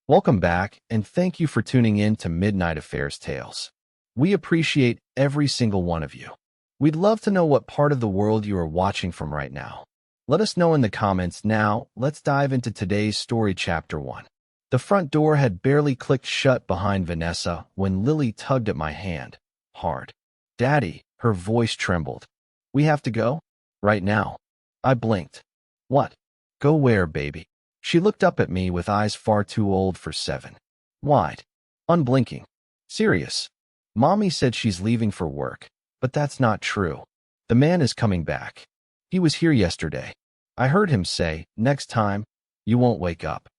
Welcome back, and thank you for tuning in to Midnight Affairs Tales. We appreciate every single one of you. We'd love to know what part of the world you are watching from right now. Let us know in the comments now. Let's dive into today's story, Chapter 1. The front door had barely clicked shut behind Vanessa when Lily tugged at my hand. Hard. Daddy, her voice trembled. We have to go? Right now. I blinked. What? Go where, baby? She looked up at me with eyes far too old for 7. Wide. Unblinking. Serious. Mommy said she's leaving for work, but that's not true. The man is coming back. He was here yesterday. I heard him say, next time, you won't wake up.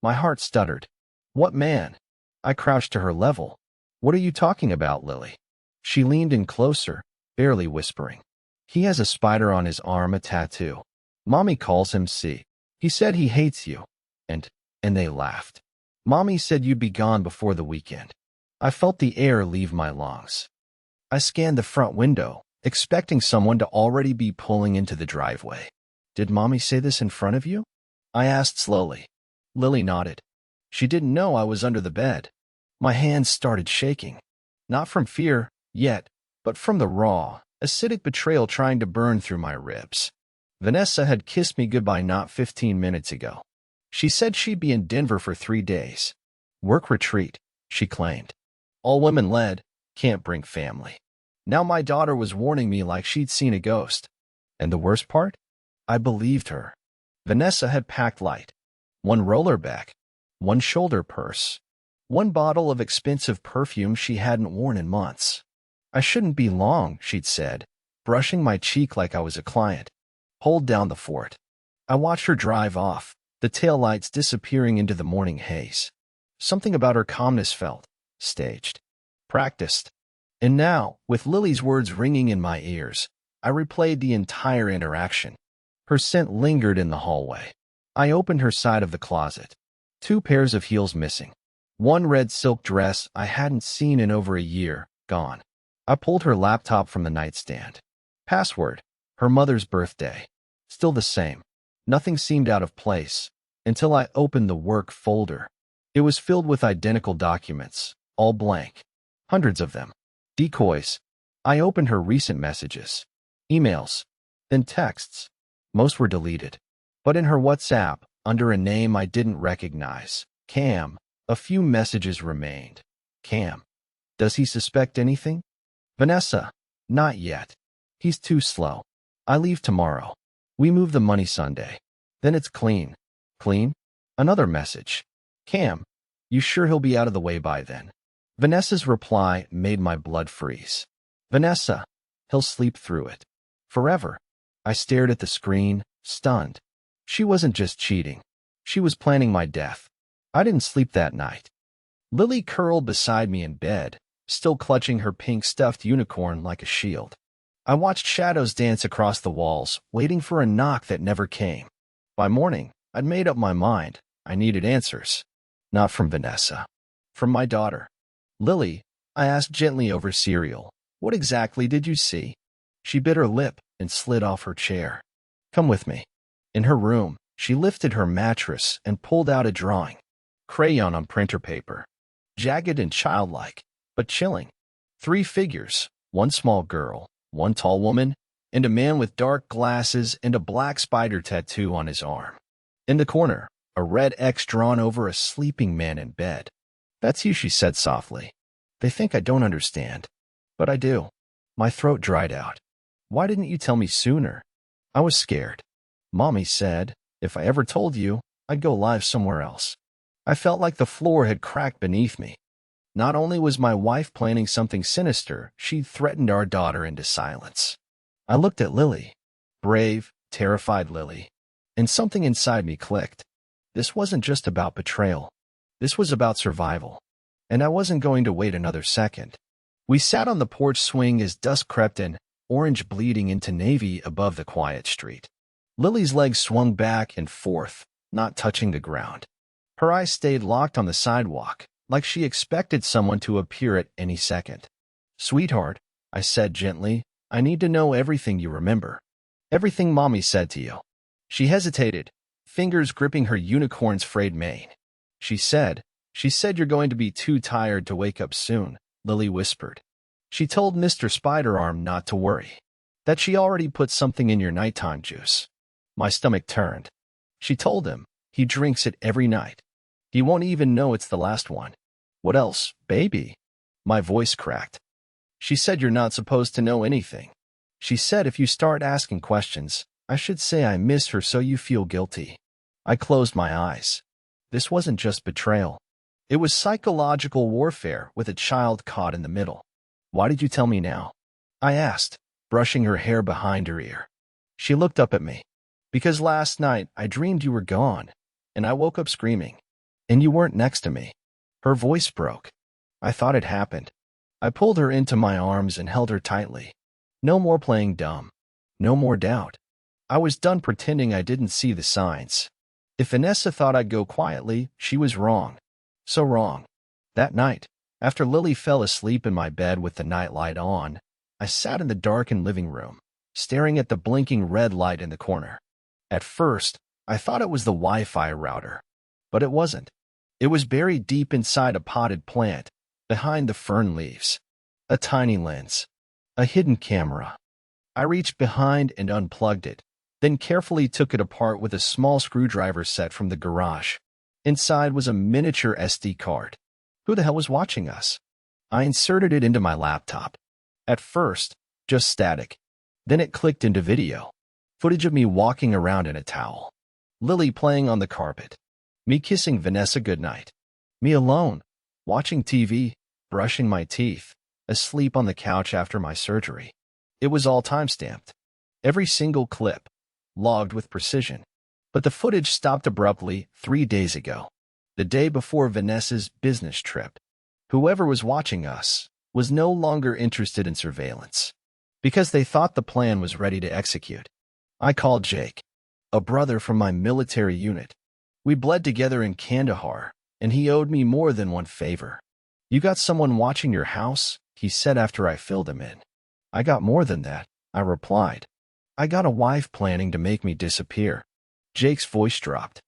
My heart stuttered. What man? I crouched to her level. What are you talking about, Lily? She leaned in closer, barely whispering. He has a spider on his arm, a tattoo. Mommy calls him C. He said he hates you. And they laughed. Mommy said you'd be gone before the weekend. I felt the air leave my lungs. I scanned the front window, expecting someone to already be pulling into the driveway. Did Mommy say this in front of you? I asked slowly. Lily nodded. She didn't know I was under the bed. My hands started shaking. Not from fear, yet, but from the raw, acidic betrayal trying to burn through my ribs. Vanessa had kissed me goodbye not 15 minutes ago. She said she'd be in Denver for 3 days. Work retreat, she claimed. All women-led, can't bring family. Now my daughter was warning me like she'd seen a ghost. And the worst part? I believed her. Vanessa had packed light. 1 roller bag, 1 shoulder purse, 1 bottle of expensive perfume she hadn't worn in months. I shouldn't be long, she'd said, brushing my cheek like I was a client. Hold down the fort. I watched her drive off, the taillights disappearing into the morning haze. Something about her calmness felt staged, practiced. And now, with Lily's words ringing in my ears, I replayed the entire interaction. Her scent lingered in the hallway. I opened her side of the closet. 2 pairs of heels missing. 1 red silk dress I hadn't seen in over a year, gone. I pulled her laptop from the nightstand. Password. Her mother's birthday. Still the same. Nothing seemed out of place, until I opened the work folder. It was filled with identical documents, all blank. Hundreds of them. Decoys. I opened her recent messages. Emails. Then texts. Most were deleted. But in her WhatsApp, under a name I didn't recognize, Cam, a few messages remained. Cam. Does he suspect anything? Vanessa. Not yet. He's too slow. I leave tomorrow. We move the money Sunday. Then it's clean. Clean? Another message. Cam, you sure he'll be out of the way by then? Vanessa's reply made my blood freeze. Vanessa, he'll sleep through it. Forever. I stared at the screen, stunned. She wasn't just cheating. She was planning my death. I didn't sleep that night. Lily curled beside me in bed, still clutching her pink stuffed unicorn like a shield. I watched shadows dance across the walls, waiting for a knock that never came. By morning, I'd made up my mind. I needed answers. Not from Vanessa. From my daughter. Lily, I asked gently over cereal, what exactly did you see? She bit her lip and slid off her chair. Come with me. In her room, she lifted her mattress and pulled out a drawing. Crayon on printer paper. Jagged and childlike, but chilling. 3 figures, 1 small girl, 1 tall woman, and a man with dark glasses and a black spider tattoo on his arm. In the corner, a red X drawn over a sleeping man in bed. That's you, she said softly. They think I don't understand. But I do. My throat dried out. Why didn't you tell me sooner? I was scared. Mommy said, if I ever told you, I'd go live somewhere else. I felt like the floor had cracked beneath me. Not only was my wife planning something sinister, she'd threatened our daughter into silence. I looked at Lily. Brave, terrified Lily. And something inside me clicked. This wasn't just about betrayal. This was about survival. And I wasn't going to wait another second. We sat on the porch swing as dusk crept in, orange bleeding into navy above the quiet street. Lily's legs swung back and forth, not touching the ground. Her eyes stayed locked on the sidewalk, like she expected someone to appear at any second. Sweetheart, I said gently, I need to know everything you remember. Everything Mommy said to you. She hesitated, fingers gripping her unicorn's frayed mane. She said, She said you're going to be too tired to wake up soon, Lily whispered. She told Mr. Spiderarm not to worry, that she already put something in your nighttime juice. My stomach turned. She told him he drinks it every night. He won't even know it's the last one. What else, baby? My voice cracked. She said you're not supposed to know anything. She said if you start asking questions, I should say I miss her so you feel guilty. I closed my eyes. This wasn't just betrayal. It was psychological warfare with a child caught in the middle. Why did you tell me now? I asked, brushing her hair behind her ear. She looked up at me. Because last night I dreamed you were gone, and I woke up screaming, and you weren't next to me. Her voice broke. I thought it happened. I pulled her into my arms and held her tightly. No more playing dumb. No more doubt. I was done pretending I didn't see the signs. If Vanessa thought I'd go quietly, she was wrong. So wrong. That night, after Lily fell asleep in my bed with the nightlight on, I sat in the darkened living room, staring at the blinking red light in the corner. At first, I thought it was the Wi-Fi router, but it wasn't. It was buried deep inside a potted plant, behind the fern leaves. A tiny lens. A hidden camera. I reached behind and unplugged it, then carefully took it apart with a small screwdriver set from the garage. Inside was a miniature SD card. Who the hell was watching us? I inserted it into my laptop. At first, just static. Then it clicked into video. Footage of me walking around in a towel. Lily playing on the carpet. Me kissing Vanessa goodnight. Me alone, watching TV, brushing my teeth, asleep on the couch after my surgery. It was all time-stamped. Every single clip, logged with precision. But the footage stopped abruptly 3 days ago, the day before Vanessa's business trip. Whoever was watching us was no longer interested in surveillance, because they thought the plan was ready to execute. I called Jake, a brother from my military unit. We bled together in Kandahar, and he owed me more than one favor. You got someone watching your house? He said after I filled him in. I got more than that, I replied. I got a wife planning to make me disappear. Jake's voice dropped.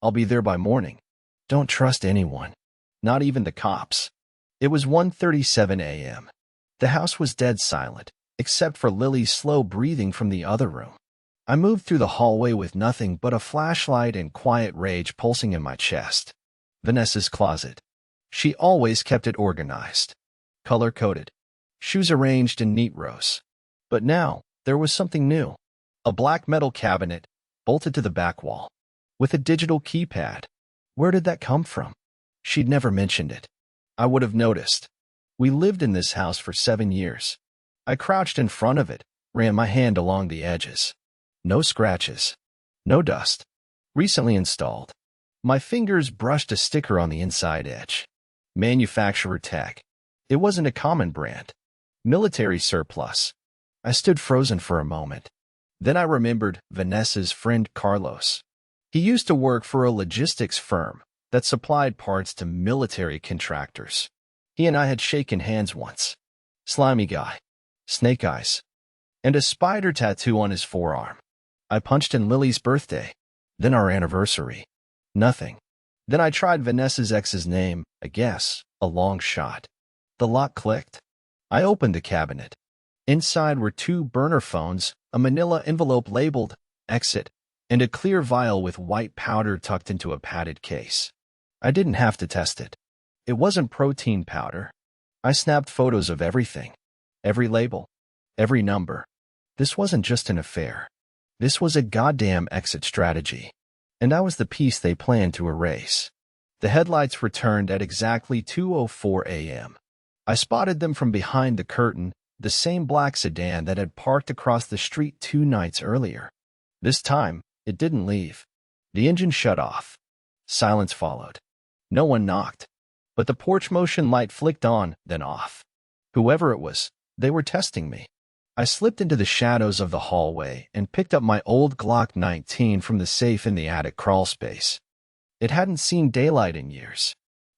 I'll be there by morning. Don't trust anyone, not even the cops. It was 1:37 a.m. The house was dead silent, except for Lily's slow breathing from the other room. I moved through the hallway with nothing but a flashlight and quiet rage pulsing in my chest. Vanessa's closet. She always kept it organized, color-coded, shoes arranged in neat rows. But now, there was something new. A black metal cabinet, bolted to the back wall, with a digital keypad. Where did that come from? She'd never mentioned it. I would have noticed. We lived in this house for 7 years. I crouched in front of it, ran my hand along the edges. No scratches. No dust. Recently installed. My fingers brushed a sticker on the inside edge. Manufacturer tag. It wasn't a common brand. Military surplus. I stood frozen for a moment. Then I remembered Vanessa's friend Carlos. He used to work for a logistics firm that supplied parts to military contractors. He and I had shaken hands once. Slimy guy. Snake eyes. And a spider tattoo on his forearm. I punched in Lily's birthday. Then our anniversary. Nothing. Then I tried Vanessa's ex's name, I guess, a long shot. The lock clicked. I opened the cabinet. Inside were 2 burner phones, a manila envelope labeled exit, and a clear vial with white powder tucked into a padded case. I didn't have to test it. It wasn't protein powder. I snapped photos of everything. Every label. Every number. This wasn't just an affair. This was a goddamn exit strategy. And I was the piece they planned to erase. The headlights returned at exactly 2:04 a.m. I spotted them from behind the curtain, the same black sedan that had parked across the street 2 nights earlier. This time, it didn't leave. The engine shut off. Silence followed. No one knocked. But the porch motion light flicked on, then off. Whoever it was, they were testing me. I slipped into the shadows of the hallway and picked up my old Glock 19 from the safe in the attic crawlspace. It hadn't seen daylight in years,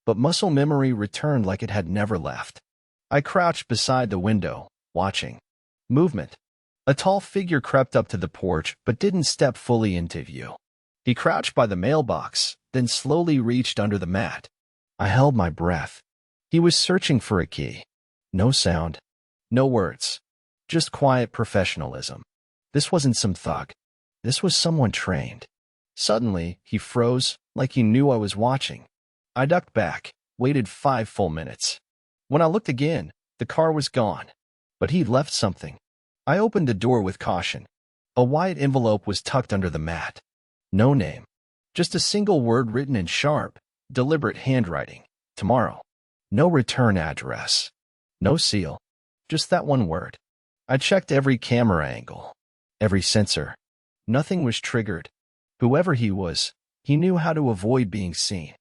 but muscle memory returned like it had never left. I crouched beside the window, watching. Movement. A tall figure crept up to the porch but didn't step fully into view. He crouched by the mailbox, then slowly reached under the mat. I held my breath. He was searching for a key. No sound, no words, just quiet professionalism. This wasn't some thug. This was someone trained. Suddenly, he froze, like he knew I was watching. I ducked back, waited 5 full minutes. When I looked again, the car was gone. But he'd left something. I opened the door with caution. A white envelope was tucked under the mat. No name. Just a single word written in sharp, deliberate handwriting. Tomorrow. No return address. No seal. Just that one word. I checked every camera angle. Every sensor. Nothing was triggered. Whoever he was, he knew how to avoid being seen.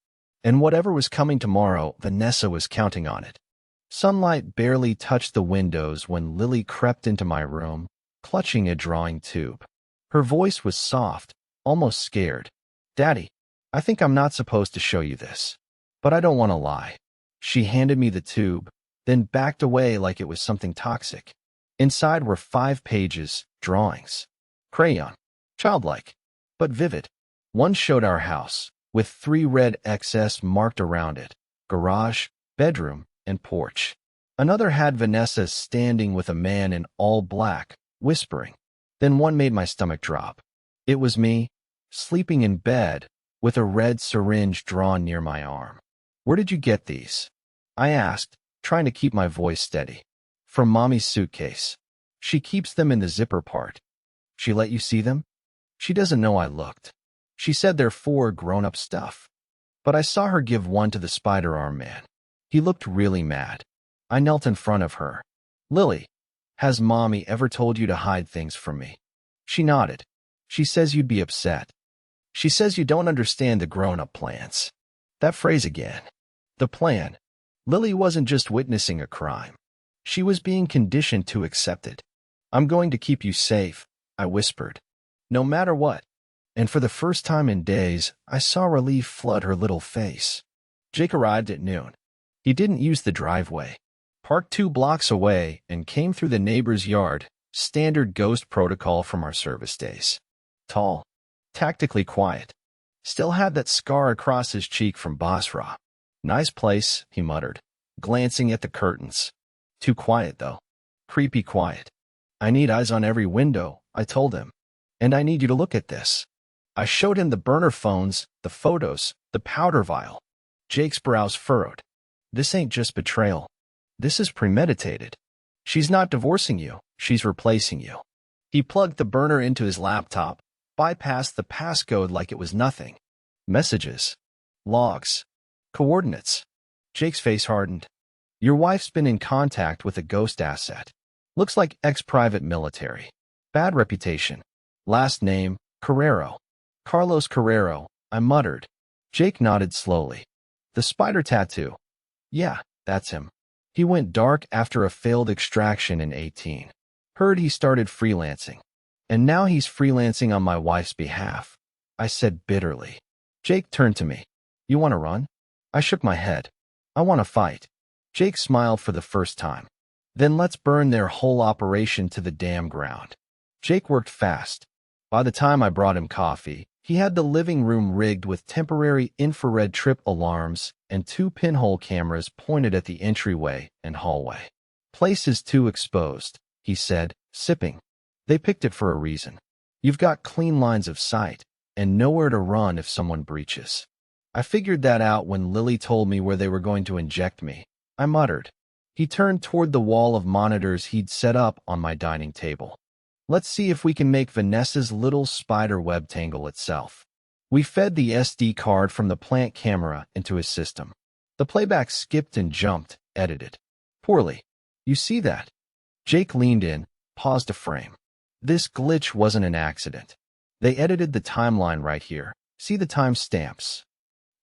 And whatever was coming tomorrow, Vanessa was counting on it. Sunlight barely touched the windows when Lily crept into my room, clutching a drawing tube. Her voice was soft, almost scared. "Daddy, I think I'm not supposed to show you this. But I don't want to lie." She handed me the tube, then backed away like it was something toxic. Inside were 5 pages, drawings. Crayon. Childlike. But vivid. One showed our house, with 3 red XS marked around it. Garage, bedroom, and porch. Another had Vanessa standing with a man in all black, whispering. Then one made my stomach drop. It was me, sleeping in bed, with a red syringe drawn near my arm. "Where did you get these?" I asked, trying to keep my voice steady. "From Mommy's suitcase. She keeps them in the zipper part." "She let you see them?" "She doesn't know I looked. She said they're for grown-up stuff." But I saw her give one to the spider arm man. He looked really mad. I knelt in front of her. "Lily, has Mommy ever told you to hide things from me?" She nodded. "She says you'd be upset. She says you don't understand the grown-up plans." That phrase again. The plan. Lily wasn't just witnessing a crime. She was being conditioned to accept it. "I'm going to keep you safe," I whispered. "No matter what." And for the first time in days, I saw relief flood her little face. Jake arrived at noon. He didn't use the driveway. Parked 2 blocks away and came through the neighbor's yard, standard ghost protocol from our service days. Tall. Tactically quiet. Still had that scar across his cheek from Basra. "Nice place," he muttered, glancing at the curtains. "Too quiet, though. Creepy quiet." "I need eyes on every window," I told him. "And I need you to look at this." I showed him the burner phones, the photos, the powder vial. Jake's brows furrowed. "This ain't just betrayal. This is premeditated. She's not divorcing you, she's replacing you." He plugged the burner into his laptop, bypassed the passcode like it was nothing. Messages. Logs. Coordinates. Jake's face hardened. "Your wife's been in contact with a ghost asset. Looks like ex-private military. Bad reputation. Last name, Carrero." "Carlos Carrero," I muttered. Jake nodded slowly. "The spider tattoo." "Yeah, that's him. He went dark after a failed extraction in 18. Heard he started freelancing. And now he's freelancing on my wife's behalf," I said bitterly. Jake turned to me. "You want to run?" I shook my head. "I want to fight." Jake smiled for the first time. "Then let's burn their whole operation to the damn ground." Jake worked fast. By the time I brought him coffee, he had the living room rigged with temporary infrared trip alarms and 2 pinhole cameras pointed at the entryway and hallway. "Place is too exposed," he said, sipping. "They picked it for a reason. You've got clean lines of sight and nowhere to run if someone breaches." I figured that out when Lily told me where they were going to inject me. I muttered. He turned toward the wall of monitors he'd set up on my dining table. "Let's see if we can make Vanessa's little spider web tangle itself." We fed the SD card from the plant camera into his system. The playback skipped and jumped, edited. Poorly. "You see that?" Jake leaned in, paused a frame. "This glitch wasn't an accident. They edited the timeline right here. See the timestamps."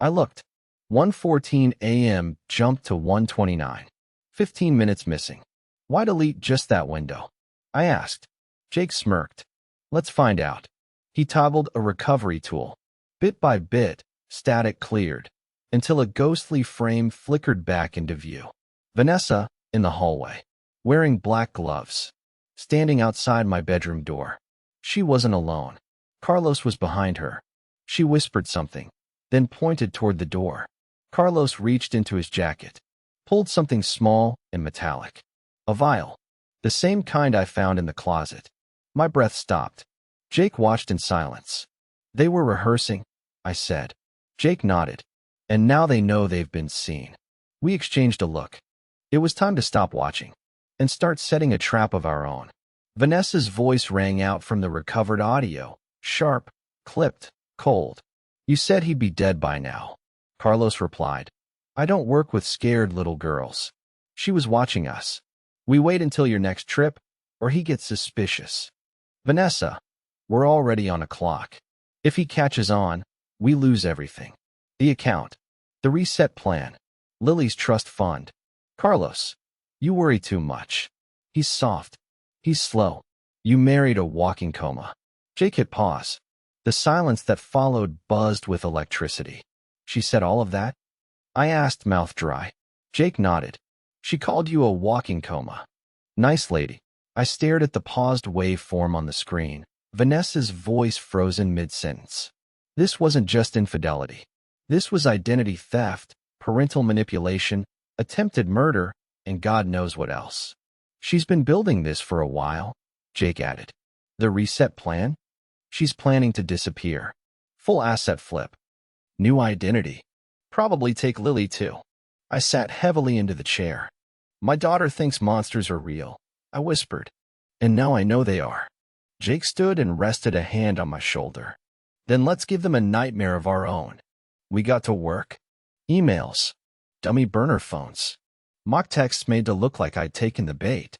I looked. 1:14 a.m. jumped to 1:29. 15 minutes missing. Why delete just that window? I asked. Jake smirked. "Let's find out." He toggled a recovery tool. Bit by bit, static cleared, until a ghostly frame flickered back into view. Vanessa, in the hallway, wearing black gloves, standing outside my bedroom door. She wasn't alone. Carlos was behind her. She whispered something, then pointed toward the door. Carlos reached into his jacket, pulled something small and metallic. A vial. The same kind I found in the closet. My breath stopped. Jake watched in silence. They were rehearsing, I said. Jake nodded. And now they know they've been seen. We exchanged a look. It was time to stop watching and start setting a trap of our own. Vanessa's voice rang out from the recovered audio, sharp, clipped, cold. You said he'd be dead by now. Carlos replied. I don't work with scared little girls. She was watching us. We wait until your next trip, or he gets suspicious. Vanessa, we're already on a clock. If he catches on, we lose everything. The account, the reset plan, Lily's trust fund. Carlos, you worry too much. He's soft. He's slow. You married a walking coma. Jake hit pause. The silence that followed buzzed with electricity. She said all of that? I asked, mouth dry. Jake nodded. She called you a walking coma. Nice lady. I stared at the paused waveform on the screen, Vanessa's voice frozen mid-sentence. This wasn't just infidelity. This was identity theft, parental manipulation, attempted murder, and God knows what else. She's been building this for a while, Jake added. The reset plan? She's planning to disappear. Full asset flip. New identity. Probably take Lily too. I sat heavily into the chair. My daughter thinks monsters are real, I whispered. And now I know they are. Jake stood and rested a hand on my shoulder. Then let's give them a nightmare of our own. We got to work. Emails. Dummy burner phones. Mock texts made to look like I'd taken the bait.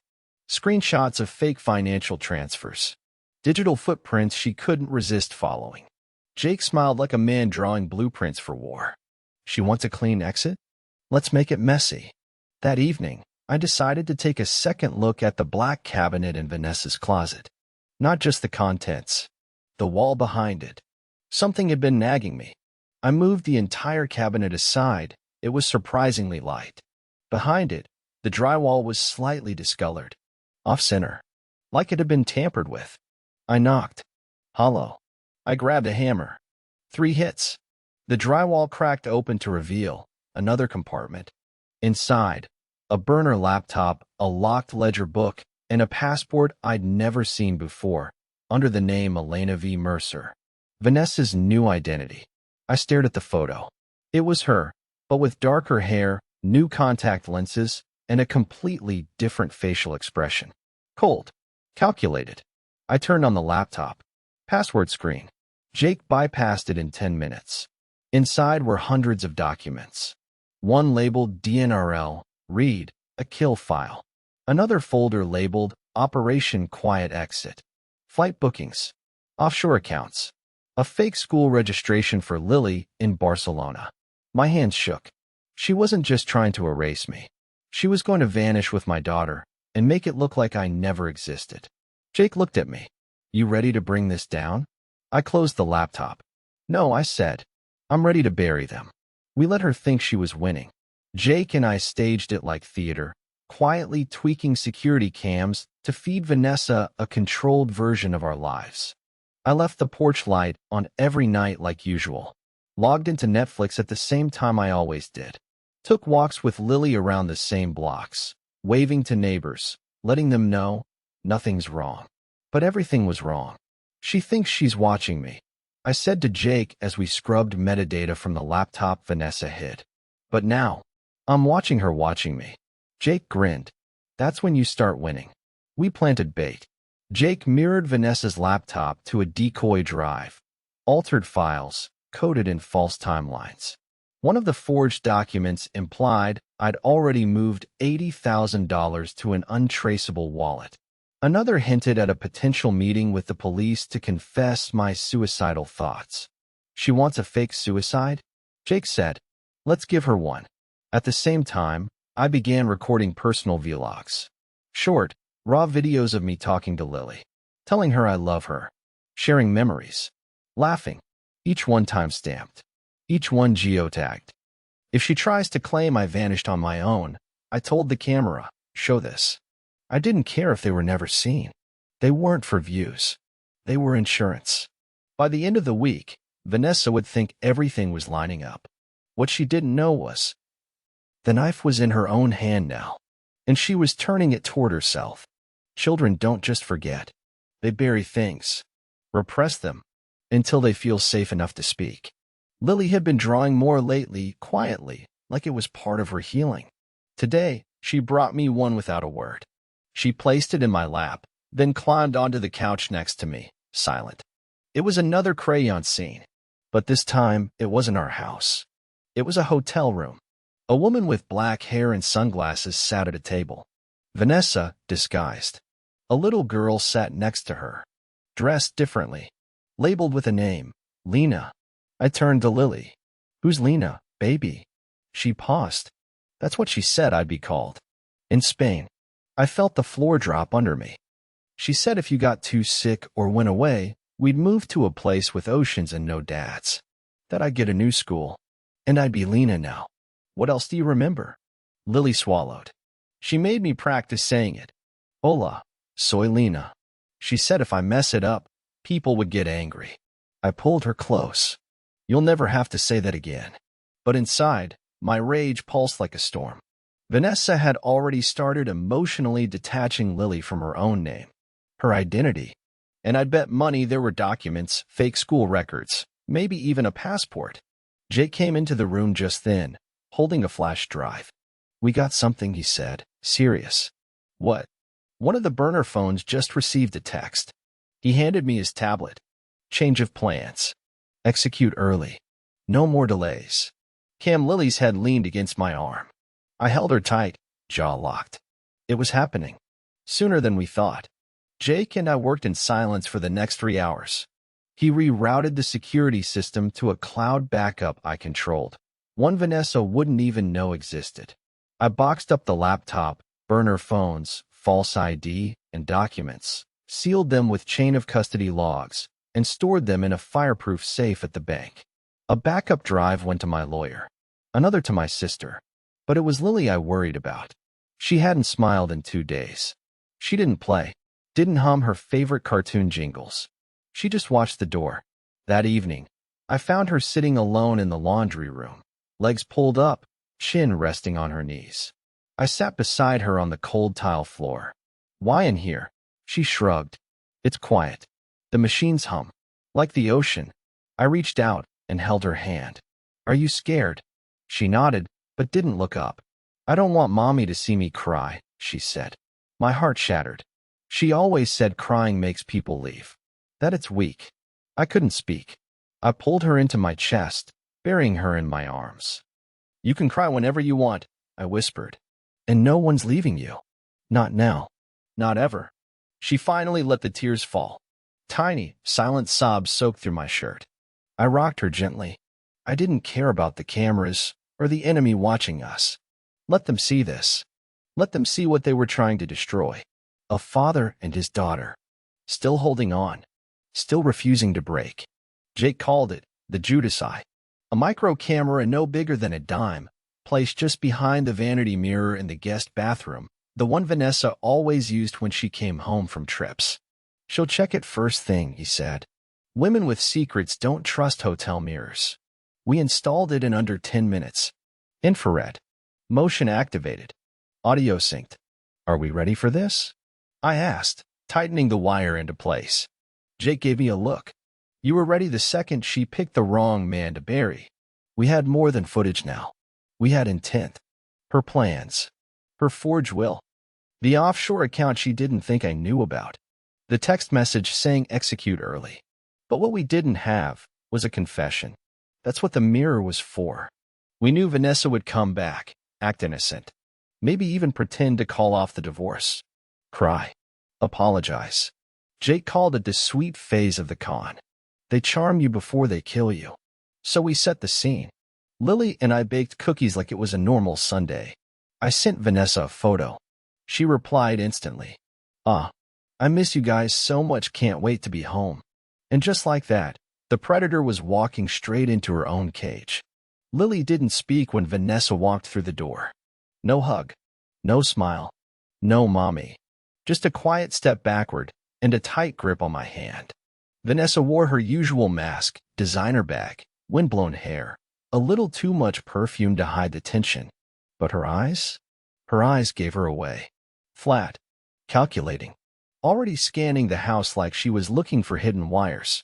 Screenshots of fake financial transfers. Digital footprints she couldn't resist following. Jake smiled like a man drawing blueprints for war. She wants a clean exit? Let's make it messy. That evening, I decided to take a second look at the black cabinet in Vanessa's closet. Not just the contents. The wall behind it. Something had been nagging me. I moved the entire cabinet aside. It was surprisingly light. Behind it, the drywall was slightly discolored. Off-center. Like it had been tampered with. I knocked. Hollow. I grabbed a hammer. 3 hits. The drywall cracked open to reveal another compartment. Inside, a burner laptop, a locked ledger book, and a passport I'd never seen before, under the name Elena V. Mercer. Vanessa's new identity. I stared at the photo. It was her, but with darker hair, new contact lenses, and a completely different facial expression. Cold. Calculated. I turned on the laptop. Password screen. Jake bypassed it in 10 minutes. Inside were hundreds of documents. One labeled DNRL, read, a kill file. Another folder labeled Operation Quiet Exit. Flight bookings. Offshore accounts. A fake school registration for Lily in Barcelona. My hands shook. She wasn't just trying to erase me. She was going to vanish with my daughter and make it look like I never existed. Jake looked at me. You ready to bring this down? I closed the laptop. No, I said. I'm ready to bury them. We let her think she was winning. Jake and I staged it like theater, quietly tweaking security cams to feed Vanessa a controlled version of our lives. I left the porch light on every night like usual. Logged into Netflix at the same time I always did. Took walks with Lily around the same blocks, waving to neighbors, letting them know nothing's wrong. But everything was wrong. She thinks she's watching me, I said to Jake as we scrubbed metadata from the laptop Vanessa hid. But now, I'm watching her watching me. Jake grinned. That's when you start winning. We planted bait. Jake mirrored Vanessa's laptop to a decoy drive. Altered files, coded in false timelines. One of the forged documents implied I'd already moved $80,000 to an untraceable wallet. Another hinted at a potential meeting with the police to confess my suicidal thoughts. She wants a fake suicide? Jake said, let's give her one. At the same time, I began recording personal vlogs. Short, raw videos of me talking to Lily, telling her I love her, sharing memories, laughing, each one time-stamped, each one geotagged. If she tries to claim I vanished on my own, I told the camera, show this. I didn't care if they were never seen. They weren't for views. They were insurance. By the end of the week, Vanessa would think everything was lining up. What she didn't know was the knife was in her own hand now, and she was turning it toward herself. Children don't just forget. They bury things, repress them, until they feel safe enough to speak. Lily had been drawing more lately, quietly, like it was part of her healing. Today, she brought me one without a word. She placed it in my lap, then climbed onto the couch next to me, silent. It was another crayon scene, but this time it wasn't our house. It was a hotel room. A woman with black hair and sunglasses sat at a table. Vanessa, disguised. A little girl sat next to her, dressed differently, labeled with a name, Lena. I turned to Lily. Who's Lena, baby? She paused. That's what she said I'd be called. In Spain. I felt the floor drop under me. She said if you got too sick or went away, we'd move to a place with oceans and no dads. That I'd get a new school. And I'd be Lena now. What else do you remember? Lily swallowed. She made me practice saying it. Hola, soy Lena. She said if I mess it up, people would get angry. I pulled her close. You'll never have to say that again. But inside, my rage pulsed like a storm. Vanessa had already started emotionally detaching Lily from her own name, her identity. And I'd bet money there were documents, fake school records, maybe even a passport. Jake came into the room just then, holding a flash drive. We got something, he said, serious. What? One of the burner phones just received a text. He handed me his tablet. Change of plans. Execute early. No more delays. Lily's head leaned against my arm. I held her tight, jaw locked. It was happening. Sooner than we thought. Jake and I worked in silence for the next 3 hours. He rerouted the security system to a cloud backup I controlled, one Vanessa wouldn't even know existed. I boxed up the laptop, burner phones, false ID, and documents, sealed them with chain of custody logs, and stored them in a fireproof safe at the bank. A backup drive went to my lawyer, another to my sister. But it was Lily I worried about. She hadn't smiled in 2 days. She didn't play, didn't hum her favorite cartoon jingles. She just watched the door. That evening, I found her sitting alone in the laundry room, legs pulled up, chin resting on her knees. I sat beside her on the cold tile floor. Why in here? She shrugged. It's quiet. The machines hum. Like the ocean. I reached out and held her hand. Are you scared? She nodded, but didn't look up. I don't want Mommy to see me cry, she said. My heart shattered. She always said crying makes people leave. That it's weak. I couldn't speak. I pulled her into my chest, burying her in my arms. You can cry whenever you want, I whispered. And no one's leaving you. Not now. Not ever. She finally let the tears fall. Tiny, silent sobs soaked through my shirt. I rocked her gently. I didn't care about the cameras or the enemy watching us. Let them see this. Let them see what they were trying to destroy. A father and his daughter. Still holding on. Still refusing to break. Jake called it the Judas Eye. A micro camera no bigger than a dime, placed just behind the vanity mirror in the guest bathroom, the one Vanessa always used when she came home from trips. She'll check it first thing, he said. Women with secrets don't trust hotel mirrors. We installed it in under 10 minutes. Infrared. Motion activated. Audio synced. Are we ready for this? I asked, tightening the wire into place. Jake gave me a look. You were ready the second she picked the wrong man to bury. We had more than footage now. We had intent. Her plans. Her forged will. The offshore account she didn't think I knew about. The text message saying execute early. But what we didn't have was a confession. That's what the mirror was for. We knew Vanessa would come back, act innocent. Maybe even pretend to call off the divorce. Cry. Apologize. Jake called it the sweet phase of the con. They charm you before they kill you. So we set the scene. Lily and I baked cookies like it was a normal Sunday. I sent Vanessa a photo. She replied instantly. I miss you guys so much, can't wait to be home. And just like that, the predator was walking straight into her own cage. Lily didn't speak when Vanessa walked through the door. No hug. No smile. No mommy. Just a quiet step backward and a tight grip on my hand. Vanessa wore her usual mask, designer bag, windblown hair, a little too much perfume to hide the tension. But her eyes? Her eyes gave her away. Flat, calculating, already scanning the house like she was looking for hidden wires.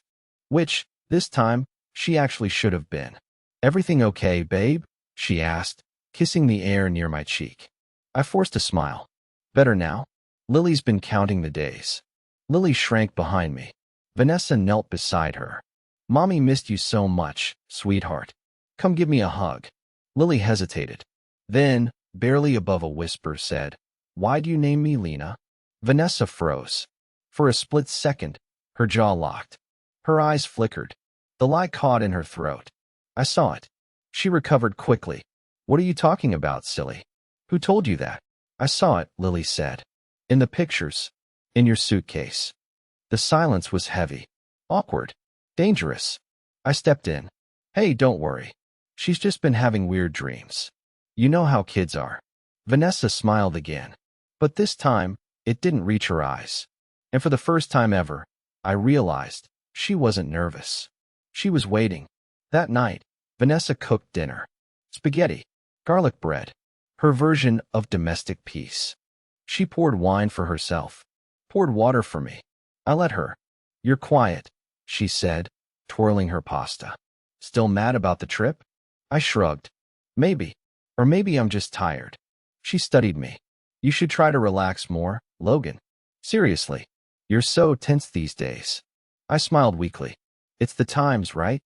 Which, this time, she actually should have been. "Everything okay, babe?" she asked, kissing the air near my cheek. I forced a smile. "Better now?" Lily's been counting the days. Lily shrank behind me. Vanessa knelt beside her. "Mommy missed you so much, sweetheart. Come give me a hug." Lily hesitated. Then, barely above a whisper, said, "Why'd you name me Lena?" Vanessa froze. For a split second, her jaw locked. Her eyes flickered. The lie caught in her throat. I saw it. She recovered quickly. "What are you talking about, silly? Who told you that?" "I saw it," Lily said. "In the pictures. In your suitcase." The silence was heavy, awkward, dangerous. I stepped in. "Hey, don't worry. She's just been having weird dreams. You know how kids are." Vanessa smiled again. But this time, it didn't reach her eyes. And for the first time ever, I realized she wasn't nervous. She was waiting. That night, Vanessa cooked dinner. Spaghetti, garlic bread, her version of domestic peace. She poured wine for herself, poured water for me. I let her. "You're quiet," she said, twirling her pasta. "Still mad about the trip?" I shrugged. "Maybe. Or maybe I'm just tired." She studied me. "You should try to relax more, Logan. Seriously. You're so tense these days." I smiled weakly. "It's the times, right?"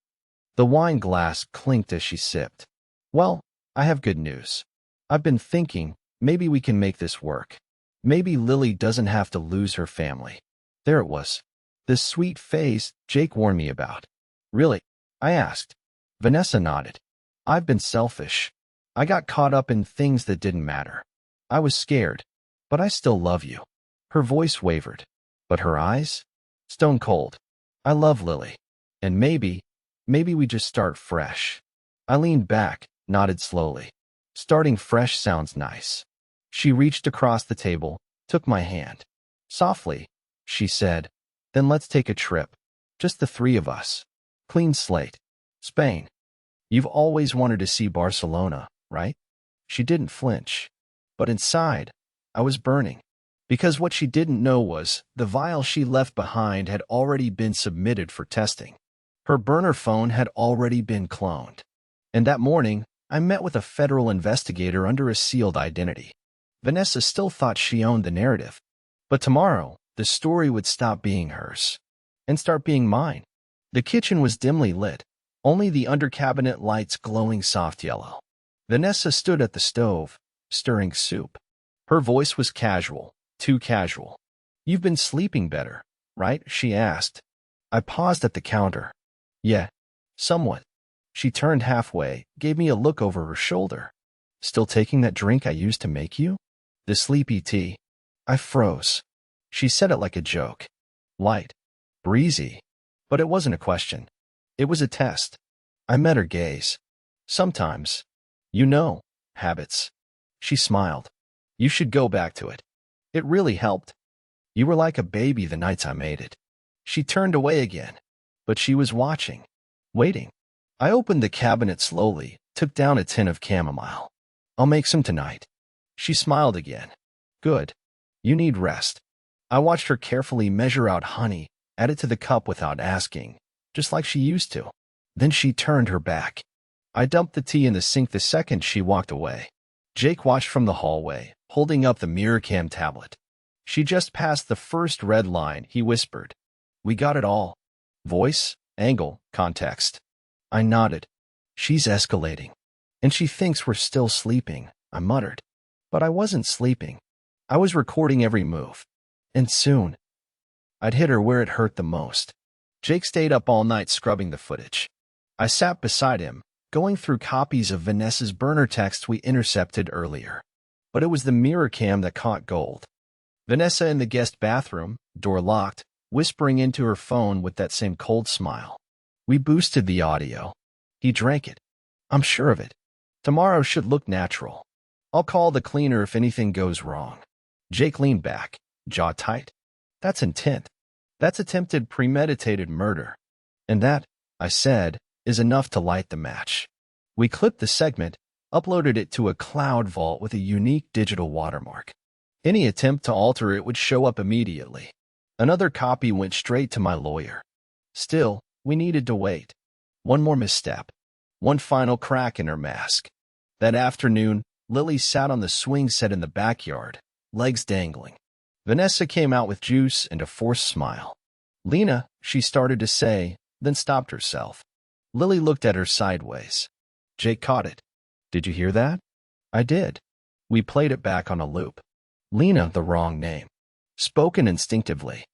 The wine glass clinked as she sipped. "Well, I have good news. I've been thinking, maybe we can make this work. Maybe Lily doesn't have to lose her family." There it was. This sweet phase Jake warned me about. "Really?" I asked. Vanessa nodded. "I've been selfish. I got caught up in things that didn't matter. I was scared. But I still love you." Her voice wavered. But her eyes? Stone cold. "I love Lily. And maybe we just start fresh." I leaned back, nodded slowly. Starting fresh sounds nice. She reached across the table, took my hand. Softly, she said, "Then let's take a trip. Just the three of us. Clean slate. Spain. You've always wanted to see Barcelona, right?" She didn't flinch. But inside, I was burning. Because what she didn't know was the vial she left behind had already been submitted for testing. Her burner phone had already been cloned. And that morning, I met with a federal investigator under a sealed identity. Vanessa still thought she owned the narrative. But tomorrow, the story would stop being hers and start being mine. The kitchen was dimly lit, only the under-cabinet lights glowing soft yellow. Vanessa stood at the stove, stirring soup. Her voice was casual, too casual. "You've been sleeping better, right?" she asked. I paused at the counter. "Yeah, somewhat." She turned halfway, gave me a look over her shoulder. "Still taking that drink I used to make you? The sleepy tea?" I froze. She said it like a joke. Light. Breezy. But it wasn't a question. It was a test. I met her gaze. "Sometimes. You know, habits." She smiled. "You should go back to it. It really helped. You were like a baby the nights I made it." She turned away again. But she was watching. Waiting. I opened the cabinet slowly, took down a tin of chamomile. "I'll make some tonight." She smiled again. "Good. You need rest." I watched her carefully measure out honey, add it to the cup without asking, just like she used to. Then she turned her back. I dumped the tea in the sink the second she walked away. Jake watched from the hallway, holding up the mirror cam tablet. "She just passed the first red line," he whispered. "We got it all. Voice, angle, context." I nodded. "She's escalating. And she thinks we're still sleeping," I muttered. But I wasn't sleeping. I was recording every move. And soon, I'd hit her where it hurt the most. Jake stayed up all night scrubbing the footage. I sat beside him, going through copies of Vanessa's burner texts we intercepted earlier. But it was the mirror cam that caught gold. Vanessa in the guest bathroom, door locked, whispering into her phone with that same cold smile. We boosted the audio. He drank it. I'm sure of it. Tomorrow should look natural. I'll call the cleaner if anything goes wrong. Jake leaned back, jaw tight. That's intent. That's attempted premeditated murder. And that, I said, is enough to light the match. We clipped the segment, uploaded it to a cloud vault with a unique digital watermark. Any attempt to alter it would show up immediately. Another copy went straight to my lawyer. Still, we needed to wait. One more misstep. One final crack in her mask. That afternoon, Lily sat on the swing set in the backyard, legs dangling. Vanessa came out with juice and a forced smile. "Lena," she started to say, then stopped herself. Lily looked at her sideways. Jake caught it. "Did you hear that?" "I did." We played it back on a loop. Lena, the wrong name. Spoken instinctively.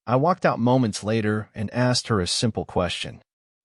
I walked out moments later and asked her a simple question.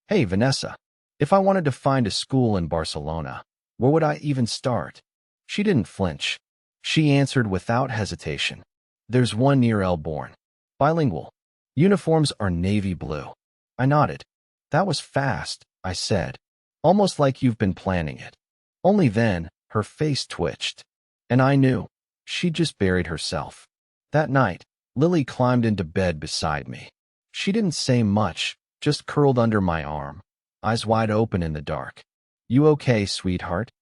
"Hey, Vanessa, if I wanted to find a school in Barcelona, where would I even start?" She didn't flinch. She answered without hesitation. "There's one near Elborn. Bilingual. Uniforms are navy blue." I nodded. "That was fast," I said. "Almost like you've been planning it." Only then, her face twitched. And I knew. She'd just buried herself. That night, Lily climbed into bed beside me. She didn't say much, just curled under my arm, eyes wide open in the dark. "You okay, sweetheart?"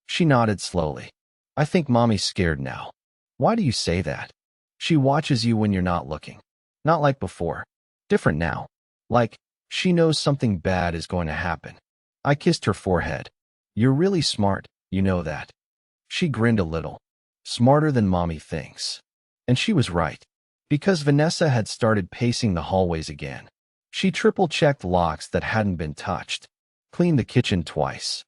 She nodded slowly. "I think Mommy's scared now." "Why do you say that?" "She watches you when you're not looking. Not like before. Different now. Like, she knows something bad is going to happen." I kissed her forehead. "You're really smart, you know that." She grinned a little. "Smarter than Mommy thinks." And she was right. Because Vanessa had started pacing the hallways again. She triple-checked locks that hadn't been touched, cleaned the kitchen twice,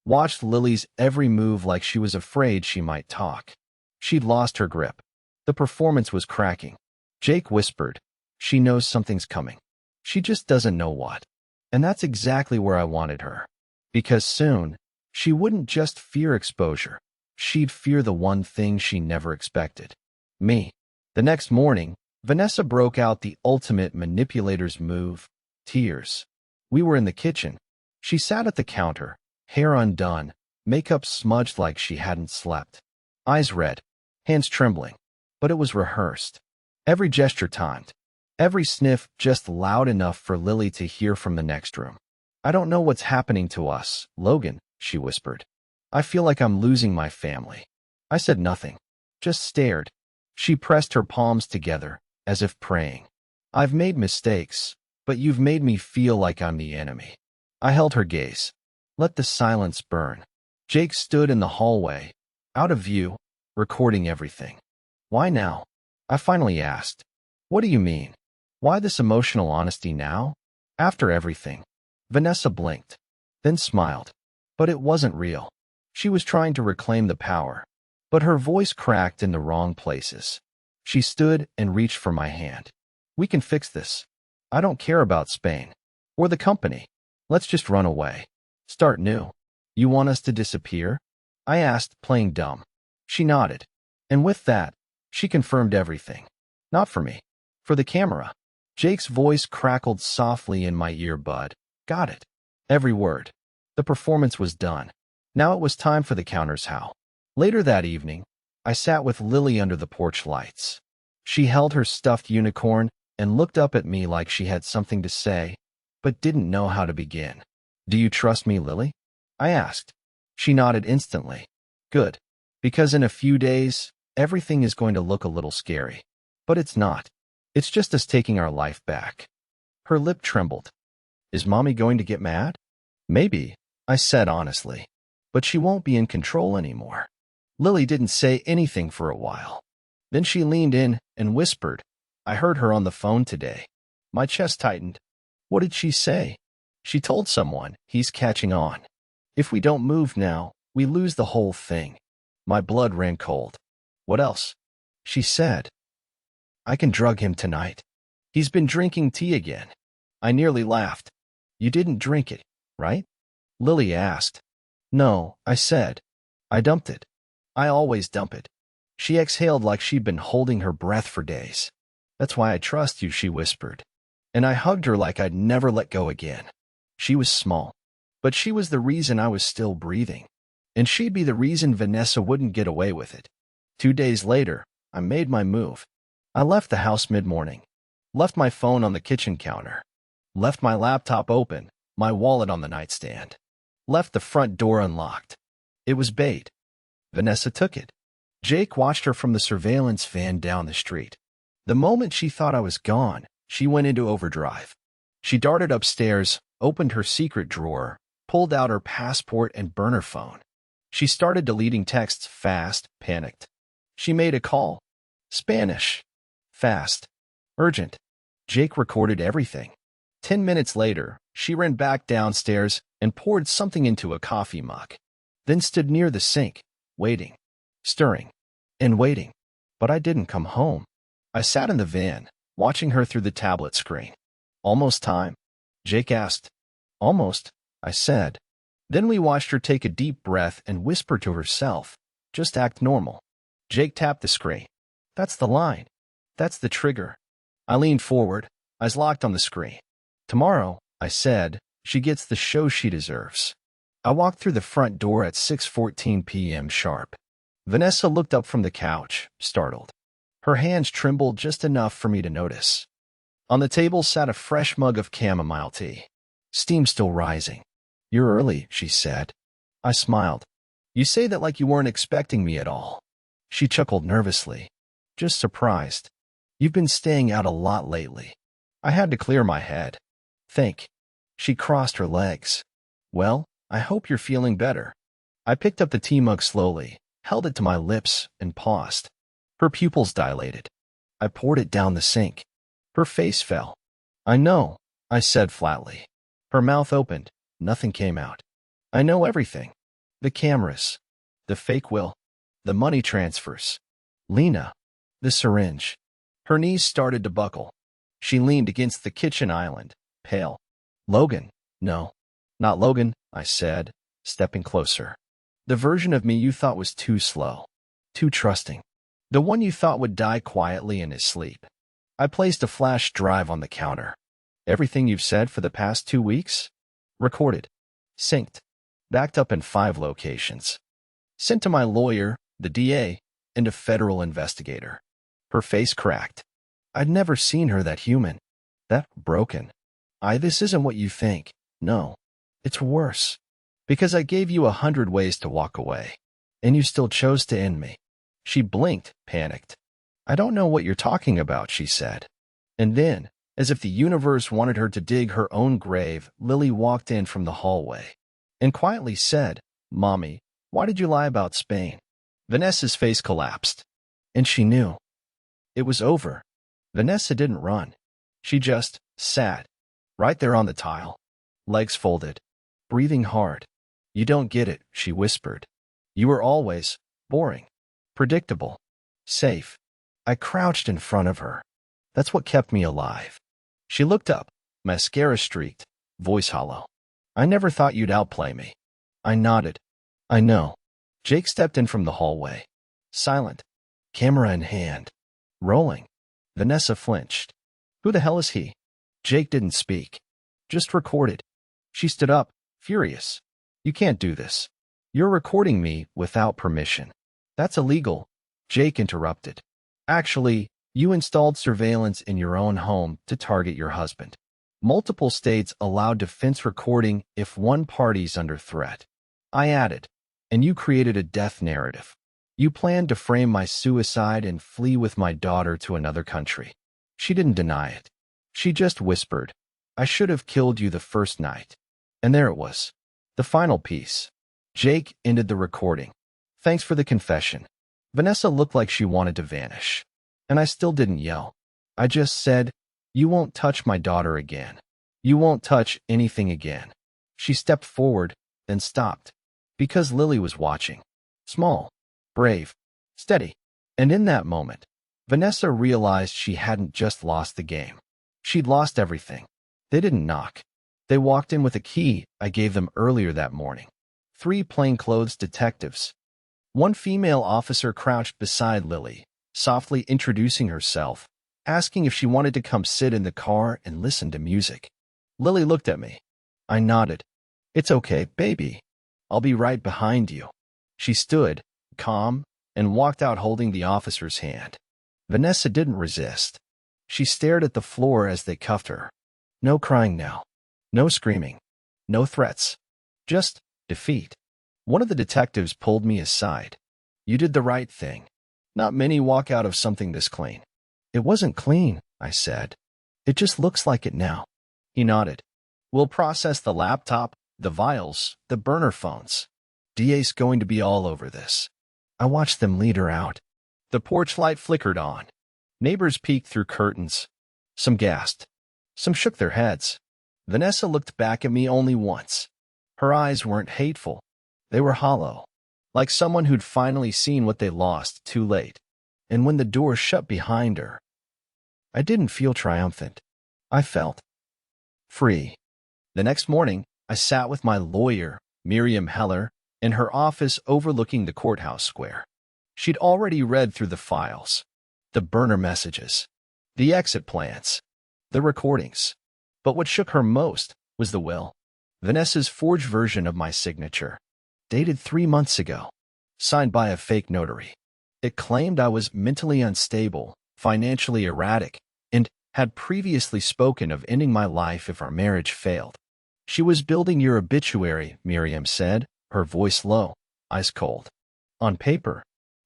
watched Lily's every move like she was afraid she might talk. She'd lost her grip. The performance was cracking. Jake whispered, "She knows something's coming. She just doesn't know what." And that's exactly where I wanted her. Because soon, she wouldn't just fear exposure. She'd fear the one thing she never expected. Me. The next morning, Vanessa broke out the ultimate manipulator's move, tears. We were in the kitchen. She sat at the counter, hair undone, makeup smudged like she hadn't slept. Eyes red, hands trembling. But it was rehearsed. Every gesture timed. Every sniff just loud enough for Lily to hear from the next room. "I don't know what's happening to us, Logan," she whispered. "I feel like I'm losing my family." I said nothing, just stared. She pressed her palms together, as if praying. "I've made mistakes, but you've made me feel like I'm the enemy." I held her gaze. Let the silence burn. Jake stood in the hallway, out of view, recording everything. "Why now?" I finally asked. "What do you mean? Why this emotional honesty now? After everything?" Vanessa blinked, then smiled. But it wasn't real. She was trying to reclaim the power, but her voice cracked in the wrong places. She stood and reached for my hand. "We can fix this. I don't care about Spain. Or the company. Let's just run away. Start new." "You want us to disappear?" I asked, playing dumb. She nodded. And with that, she confirmed everything. "Not for me. For the camera." Jake's voice crackled softly in my earbud. Got it. Every word. The performance was done. Now it was time for the counter's howl. Later that evening, I sat with Lily under the porch lights. She held her stuffed unicorn and looked up at me like she had something to say, but didn't know how to begin. "Do you trust me, Lily?" I asked. She nodded instantly. "Good. Because in a few days, everything is going to look a little scary. But it's not. It's just us taking our life back." Her lip trembled. "Is Mommy going to get mad?" "Maybe," I said honestly. "But she won't be in control anymore." Lily didn't say anything for a while. Then she leaned in and whispered, "I heard her on the phone today." My chest tightened. "What did she say?" "She told someone he's catching on. If we don't move now, we lose the whole thing." My blood ran cold. "What else?" She said, "I can drug him tonight. He's been drinking tea again." I nearly laughed. "You didn't drink it, right?" Lily asked. "No," I said. "I dumped it. I always dump it." She exhaled like she'd been holding her breath for days. "That's why I trust you," she whispered. And I hugged her like I'd never let go again. She was small, but she was the reason I was still breathing. And she'd be the reason Vanessa wouldn't get away with it. 2 days later, I made my move. I left the house mid-morning. Left my phone on the kitchen counter. Left my laptop open, my wallet on the nightstand. left the front door unlocked. It was bait. Vanessa took it. Jake watched her from the surveillance van down the street. The moment she thought I was gone, she went into overdrive. She darted upstairs, opened her secret drawer, pulled out her passport and burner phone. She started deleting texts fast, panicked. She made a call. Spanish. Fast. Urgent. Jake recorded everything. 10 minutes later, she ran back downstairs and poured something into a coffee mug. Then stood near the sink, waiting, stirring, and waiting. But I didn't come home. I sat in the van, watching her through the tablet screen. Almost time? Jake asked. Almost, I said. Then we watched her take a deep breath and whisper to herself, just act normal. Jake tapped the screen. That's the line. That's the trigger. I leaned forward, eyes locked on the screen. Tomorrow, I said, she gets the show she deserves. I walked through the front door at 6:14 p.m. sharp. Vanessa looked up from the couch, startled. Her hands trembled just enough for me to notice. On the table sat a fresh mug of chamomile tea. Steam still rising. You're early, she said. I smiled. You say that like you weren't expecting me at all. She chuckled nervously. Just surprised. You've been staying out a lot lately. I had to clear my head. Think. She crossed her legs. Well, I hope you're feeling better. I picked up the tea mug slowly, held it to my lips, and paused. Her pupils dilated. I poured it down the sink. Her face fell. I know, I said flatly. Her mouth opened. Nothing came out. I know everything. The cameras. The fake will. The money transfers. Lena. The syringe. Her knees started to buckle. She leaned against the kitchen island, pale. Logan. No. Not Logan, I said, stepping closer. The version of me you thought was too slow. Too trusting. The one you thought would die quietly in his sleep. I placed a flash drive on the counter. Everything you've said for the past 2 weeks? Recorded. Synced. Backed up in 5 locations. Sent to my lawyer, the DA, and a federal investigator. Her face cracked. I'd never seen her that human. That broken. This isn't what you think. No. It's worse. Because I gave you 100 ways to walk away. And you still chose to end me. She blinked, panicked. I don't know what you're talking about, she said. And then, as if the universe wanted her to dig her own grave, Lily walked in from the hallway and quietly said, Mommy, why did you lie about Spain? Vanessa's face collapsed. And she knew. It was over. Vanessa didn't run. She just sat, right there on the tile, legs folded, breathing hard. You don't get it, she whispered. You were always boring, predictable, safe. I crouched in front of her. That's what kept me alive. She looked up, mascara streaked, voice hollow. I never thought you'd outplay me. I nodded. I know. Jake stepped in from the hallway. Silent. Camera in hand. Rolling. Vanessa flinched. Who the hell is he? Jake didn't speak. Just recorded. She stood up, furious. You can't do this. You're recording me without permission. That's illegal. Jake interrupted. Actually, you installed surveillance in your own home to target your husband. Multiple states allow defense recording if one party's under threat. I added, and you created a death narrative. You planned to frame my suicide and flee with my daughter to another country. She didn't deny it. She just whispered, I should have killed you the first night. And there it was. The final piece. Jake ended the recording. Thanks for the confession. Vanessa looked like she wanted to vanish. And I still didn't yell. I just said, you won't touch my daughter again. You won't touch anything again. She stepped forward, then stopped. Because Lily was watching. Small, brave, steady. And in that moment, Vanessa realized she hadn't just lost the game. She'd lost everything. They didn't knock. They walked in with a key I gave them earlier that morning. 3 plainclothes detectives. One female officer crouched beside Lily, softly introducing herself, asking if she wanted to come sit in the car and listen to music. Lily looked at me. I nodded. It's okay, baby. I'll be right behind you. She stood, calm, and walked out holding the officer's hand. Vanessa didn't resist. She stared at the floor as they cuffed her. No crying now. No screaming. No threats. Just defeat. One of the detectives pulled me aside. You did the right thing. Not many walk out of something this clean. It wasn't clean, I said. It just looks like it now. He nodded. We'll process the laptop, the vials, the burner phones. DA's going to be all over this. I watched them lead her out. The porch light flickered on. Neighbors peeked through curtains. Some gasped. Some shook their heads. Vanessa looked back at me only once. Her eyes weren't hateful. They were hollow, like someone who'd finally seen what they lost too late. And when the door shut behind her, I didn't feel triumphant. I felt free. The next morning, I sat with my lawyer, Miriam Heller, in her office overlooking the courthouse square. She'd already read through the files, the burner messages, the exit plans, the recordings. But what shook her most was the will. Vanessa's forged version of my signature, dated 3 months ago, signed by a fake notary. It claimed I was mentally unstable, financially erratic, and had previously spoken of ending my life if our marriage failed. She was building your obituary, Miriam said, her voice low, ice cold. On paper,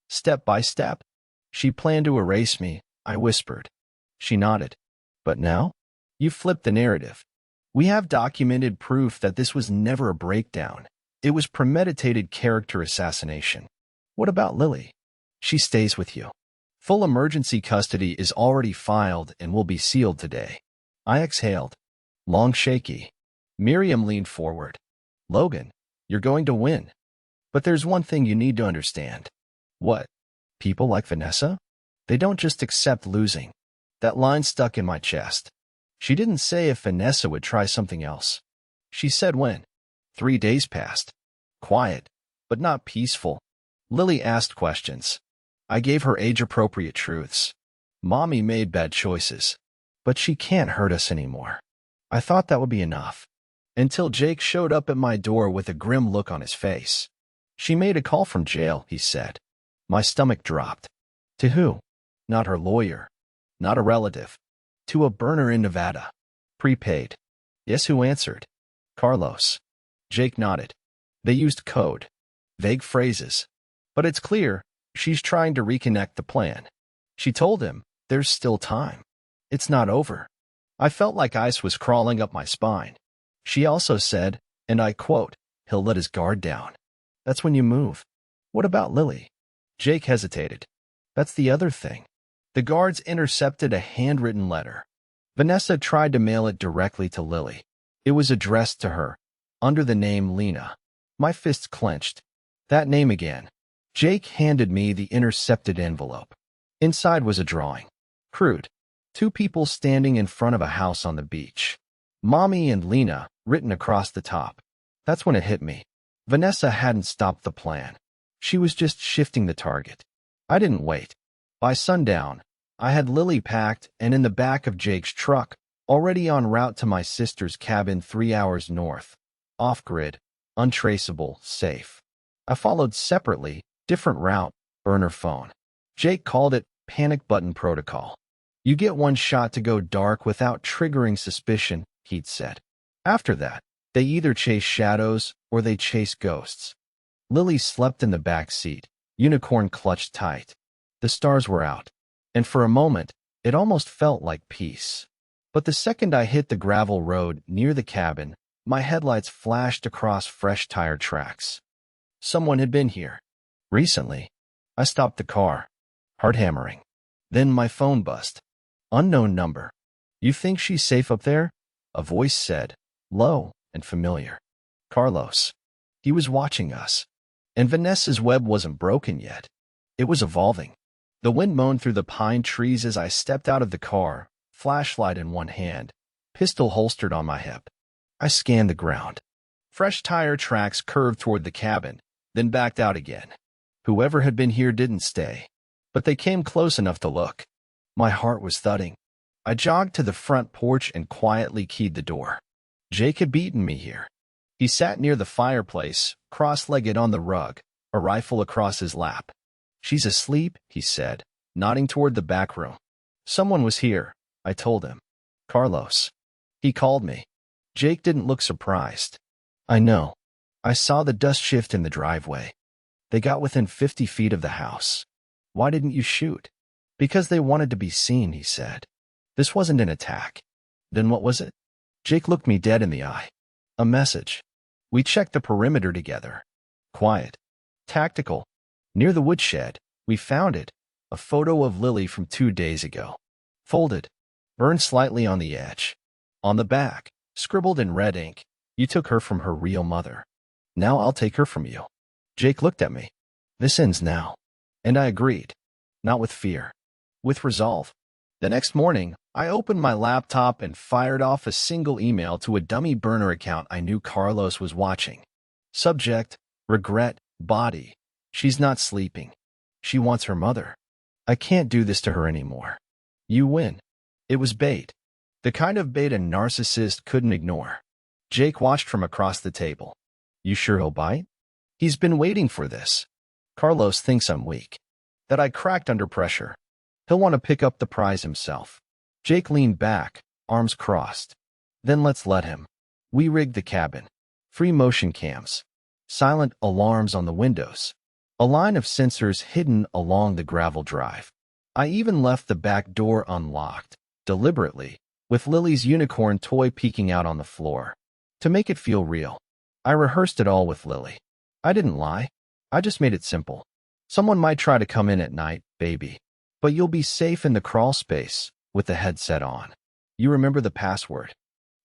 step by step. She planned to erase me, I whispered. She nodded. But now? You flipped the narrative. We have documented proof that this was never a breakdown. It was premeditated character assassination. What about Lily? She stays with you. Full emergency custody is already filed and will be sealed today. I exhaled. Long shaky. Miriam leaned forward. Logan, you're going to win. But there's one thing you need to understand. What? People like Vanessa? They don't just accept losing. That line stuck in my chest. She didn't say if Vanessa would try something else. She said when. 3 days passed. Quiet, but not peaceful. Lily asked questions. I gave her age-appropriate truths. Mommy made bad choices, but she can't hurt us anymore. I thought that would be enough. Until Jake showed up at my door with a grim look on his face. She made a call from jail, he said. My stomach dropped. To who? Not her lawyer. Not a relative. To a burner in Nevada. Prepaid. Yes, who answered? Carlos. Jake nodded. They used code. Vague phrases. But it's clear, she's trying to reconnect the plan. She told him, there's still time. It's not over. I felt like ice was crawling up my spine. She also said, and I quote, he'll let his guard down. That's when you move. What about Lily? Jake hesitated. That's the other thing. The guards intercepted a handwritten letter. Vanessa tried to mail it directly to Lily. It was addressed to her, under the name Lena. My fists clenched. That name again. Jake handed me the intercepted envelope. Inside was a drawing. Crude. 2 people standing in front of a house on the beach. Mommy and Lena, written across the top. That's when it hit me. Vanessa hadn't stopped the plan. She was just shifting the target. I didn't wait. By sundown, I had Lily packed and in the back of Jake's truck, already en route to my sister's cabin 3 hours north. Off-grid, untraceable, safe. I followed separately, different route, burner phone. Jake called it panic button protocol. You get one shot to go dark without triggering suspicion, he'd said. After that, they either chase shadows or they chase ghosts. Lily slept in the back seat, unicorn clutched tight. The stars were out, and for a moment, it almost felt like peace. But the second I hit the gravel road near the cabin, my headlights flashed across fresh tire tracks. Someone had been here. Recently. I stopped the car. Heart hammering. Then my phone buzzed. Unknown number. You think she's safe up there? A voice said, low and familiar. Carlos. He was watching us. And Vanessa's web wasn't broken yet. It was evolving. The wind moaned through the pine trees as I stepped out of the car, flashlight in one hand, pistol holstered on my hip. I scanned the ground. Fresh tire tracks curved toward the cabin, then backed out again. Whoever had been here didn't stay, but they came close enough to look. My heart was thudding. I jogged to the front porch and quietly keyed the door. Jake had beaten me here. He sat near the fireplace, cross-legged on the rug, a rifle across his lap. She's asleep, he said, nodding toward the back room. Someone was here, I told him. Carlos. He called me. Jake didn't look surprised. I know. I saw the dust shift in the driveway. They got within 50 feet of the house. Why didn't you shoot? Because they wanted to be seen, he said. This wasn't an attack. Then what was it? Jake looked me dead in the eye. A message. We checked the perimeter together. Quiet. Tactical. Near the woodshed, we found it. A photo of Lily from 2 days ago. Folded. Burned slightly on the edge. On the back, scribbled in red ink, you took her from her real mother. Now I'll take her from you. Jake looked at me. This ends now. And I agreed. Not with fear. With resolve. The next morning, I opened my laptop and fired off a single email to a dummy burner account I knew Carlos was watching. Subject, regret, body. She's not sleeping. She wants her mother. I can't do this to her anymore. You win. It was bait. The kind of bait a narcissist couldn't ignore. Jake watched from across the table. You sure he'll bite? He's been waiting for this. Carlos thinks I'm weak. That I cracked under pressure. He'll want to pick up the prize himself. Jake leaned back, arms crossed. Then let's let him. We rigged the cabin. Free motion cams. Silent alarms on the windows. A line of sensors hidden along the gravel drive. I even left the back door unlocked, deliberately, with Lily's unicorn toy peeking out on the floor. To make it feel real. I rehearsed it all with Lily. I didn't lie. I just made it simple. Someone might try to come in at night, baby. But you'll be safe in the crawl space, with the headset on. You remember the password?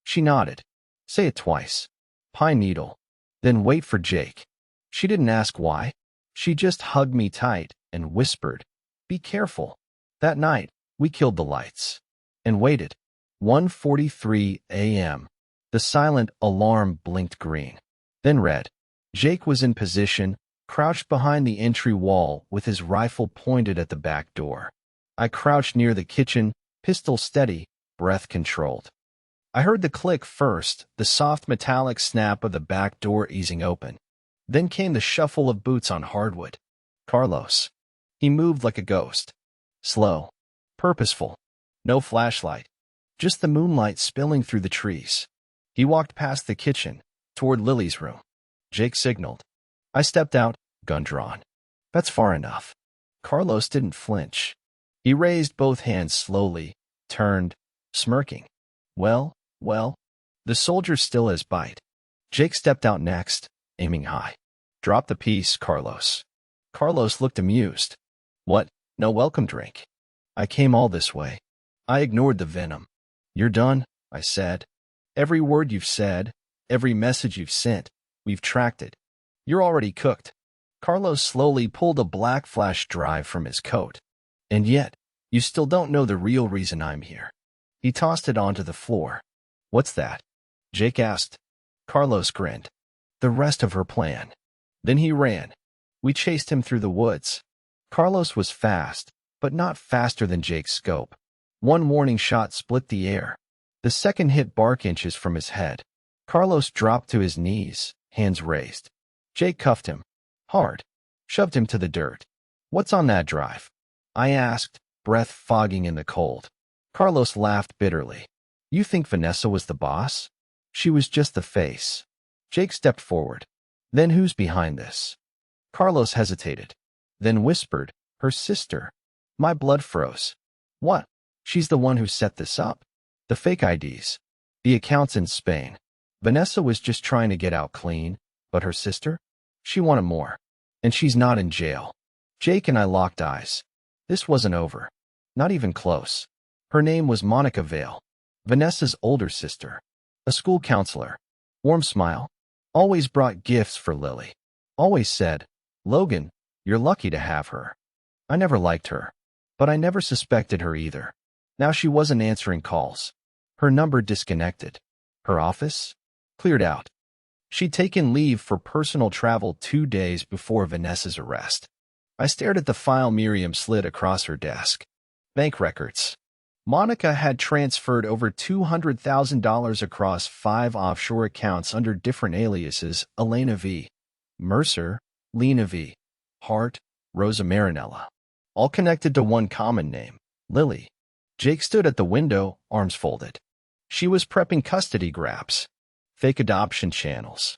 She nodded. Say it twice. Pine needle. Then wait for Jake. She didn't ask why. She just hugged me tight and whispered, be careful. That night, we killed the lights. And waited. 1:43 a.m. The silent alarm blinked green. Then red. Jake was in position, crouched behind the entry wall with his rifle pointed at the back door. I crouched near the kitchen, pistol steady, breath controlled. I heard the click first, the soft metallic snap of the back door easing open. Then came the shuffle of boots on hardwood. Carlos. He moved like a ghost. Slow. Purposeful. No flashlight. Just the moonlight spilling through the trees. He walked past the kitchen, toward Lily's room. Jake signaled. I stepped out, gun drawn. That's far enough. Carlos didn't flinch. He raised both hands slowly, turned, smirking. Well, the soldier still has bite. Jake stepped out next, aiming high. Drop the piece, Carlos. Carlos looked amused. What? No welcome drink? I came all this way. I ignored the venom. You're done, I said. Every word you've said, every message you've sent, we've tracked it. You're already cooked. Carlos slowly pulled a black flash drive from his coat. And yet, you still don't know the real reason I'm here. He tossed it onto the floor. What's that? Jake asked. Carlos grinned. The rest of her plan. Then he ran. We chased him through the woods. Carlos was fast, but not faster than Jake's scope. One warning shot split the air. The second hit bark inches from his head. Carlos dropped to his knees, hands raised. Jake cuffed him. Hard. Shoved him to the dirt. What's on that drive? I asked, breath fogging in the cold. Carlos laughed bitterly. You think Vanessa was the boss? She was just the face. Jake stepped forward. Then who's behind this? Carlos hesitated. Then whispered, her sister. My blood froze. What? She's the one who set this up? The fake IDs. The accounts in Spain. Vanessa was just trying to get out clean, but her sister? She wanted more. And she's not in jail. Jake and I locked eyes. This wasn't over. Not even close. Her name was Monica Vale. Vanessa's older sister. A school counselor. Warm smile. Always brought gifts for Lily. Always said, Logan, you're lucky to have her. I never liked her. But I never suspected her either. Now she wasn't answering calls. Her number disconnected. Her office? Cleared out. She'd taken leave for personal travel 2 days before Vanessa's arrest. I stared at the file Miriam slid across her desk. Bank records. Monica had transferred over $200,000 across 5 offshore accounts under different aliases: Elena V. Mercer, Lena V. Hart, Rosa Marinella. All connected to one common name, Lily. Jake stood at the window, arms folded. She was prepping custody grabs. Fake adoption channels.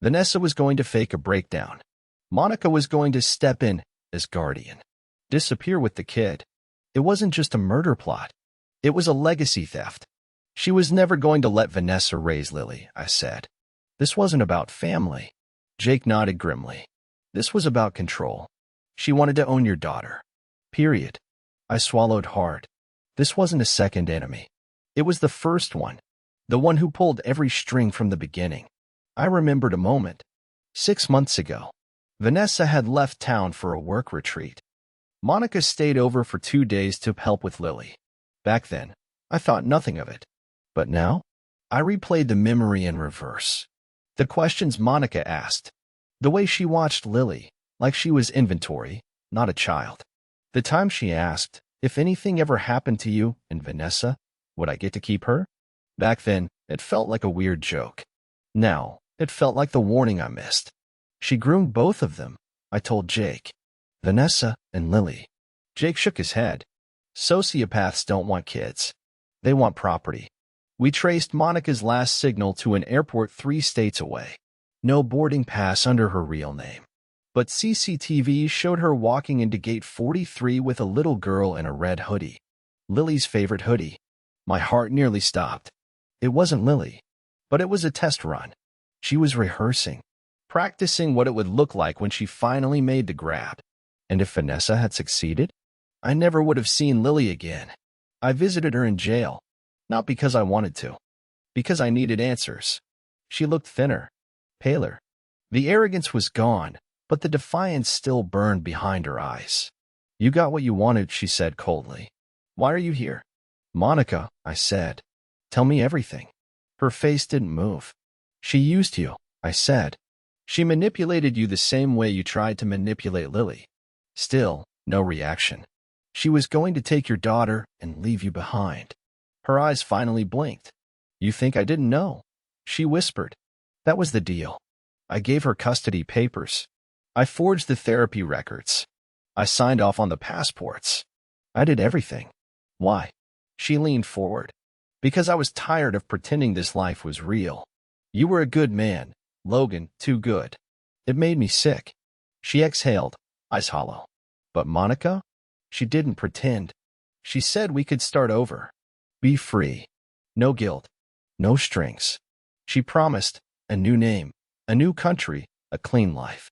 Vanessa was going to fake a breakdown. Monica was going to step in as guardian, disappear with the kid. It wasn't just a murder plot. It was a legacy theft. She was never going to let Vanessa raise Lily, I said. This wasn't about family. Jake nodded grimly. This was about control. She wanted to own your daughter. Period. I swallowed hard. This wasn't a second enemy. It was the first one. The one who pulled every string from the beginning. I remembered a moment. 6 months ago, Vanessa had left town for a work retreat. Monica stayed over for 2 days to help with Lily. Back then, I thought nothing of it. But now, I replayed the memory in reverse. The questions Monica asked. The way she watched Lily, like she was inventory, not a child. The time she asked, if anything ever happened to you and Vanessa, would I get to keep her? Back then, it felt like a weird joke. Now, it felt like the warning I missed. She groomed both of them, I told Jake. Vanessa and Lily. Jake shook his head. Sociopaths don't want kids. They want property. We traced Monica's last signal to an airport 3 states away. No boarding pass under her real name. But CCTV showed her walking into gate 43 with a little girl in a red hoodie. Lily's favorite hoodie. My heart nearly stopped. It wasn't Lily, but it was a test run. She was rehearsing, practicing what it would look like when she finally made the grab. And if Vanessa had succeeded, I never would have seen Lily again. I visited her in jail, not because I wanted to, because I needed answers. She looked thinner, paler. The arrogance was gone, but the defiance still burned behind her eyes. You got what you wanted, she said coldly. Why are you here? Monica, I said. Tell me everything. Her face didn't move. She used you, I said. She manipulated you the same way you tried to manipulate Lily. Still, no reaction. She was going to take your daughter and leave you behind. Her eyes finally blinked. You think I didn't know? She whispered. That was the deal. I gave her custody papers. I forged the therapy records. I signed off on the passports. I did everything. Why? She leaned forward. Because I was tired of pretending this life was real. You were a good man, Logan, too good. It made me sick. She exhaled, eyes hollow. But Monica? She didn't pretend. She said we could start over. Be free. No guilt. No strings. She promised a new name, a new country, a clean life.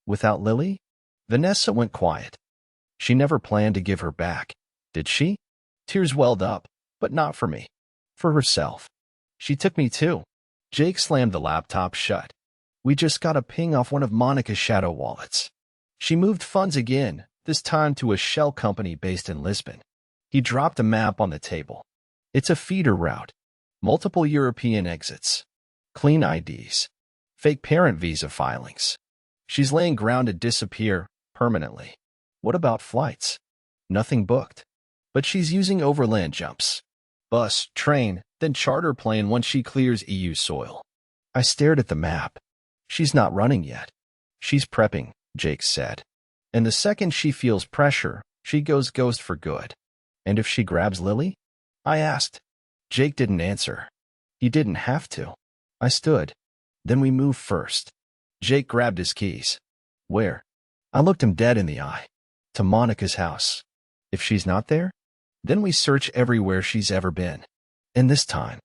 Without Lily? Vanessa went quiet. She never planned to give her back, did she? Tears welled up, but not for me. For herself. She took me too. Jake slammed the laptop shut. We just got a ping off one of Monica's shadow wallets. She moved funds again, this time to a shell company based in Lisbon. He dropped a map on the table. It's a feeder route. Multiple European exits. Clean IDs. Fake parent visa filings. She's laying ground to disappear permanently. What about flights? Nothing booked. But she's using overland jumps. Bus, train, then charter plane once she clears EU soil. I stared at the map. She's not running yet. She's prepping, Jake said. And the second she feels pressure, she goes ghost for good. And if she grabs Lily? I asked. Jake didn't answer. He didn't have to. I stood. Then we moved first. Jake grabbed his keys. Where? I looked him dead in the eye. To Monica's house. If she's not there, then we search everywhere she's ever been. And this time,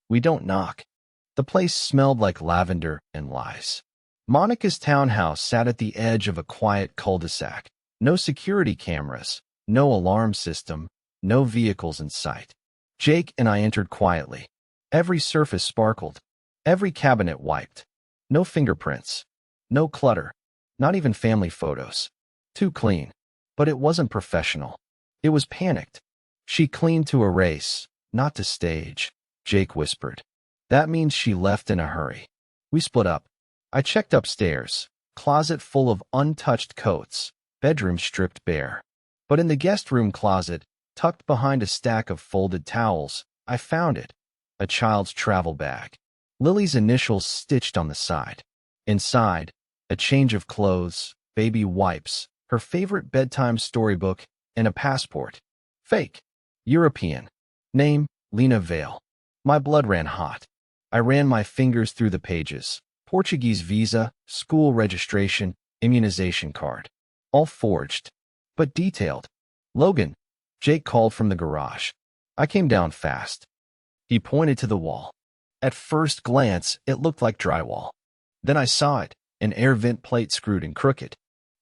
we don't knock. The place smelled like lavender and lies. Monica's townhouse sat at the edge of a quiet cul-de-sac. No security cameras, no alarm system, no vehicles in sight. Jake and I entered quietly. Every surface sparkled. Every cabinet wiped. No fingerprints. No clutter. Not even family photos. Too clean. But it wasn't professional. It was panicked. She cleaned to erase, not to stage, Jake whispered. That means she left in a hurry. We split up. I checked upstairs. Closet full of untouched coats. Bedroom stripped bare. But in the guest room closet, tucked behind a stack of folded towels, I found it. A child's travel bag. Lily's initials stitched on the side. Inside, a change of clothes, baby wipes, her favorite bedtime storybook, and a passport. Fake. European. Name, Lena Vale. My blood ran hot. I ran my fingers through the pages, Portuguese visa, school registration, immunization card. All forged, but detailed. Logan, Jake called from the garage. I came down fast. He pointed to the wall. At first glance, it looked like drywall. Then I saw it, an air vent plate screwed in crooked.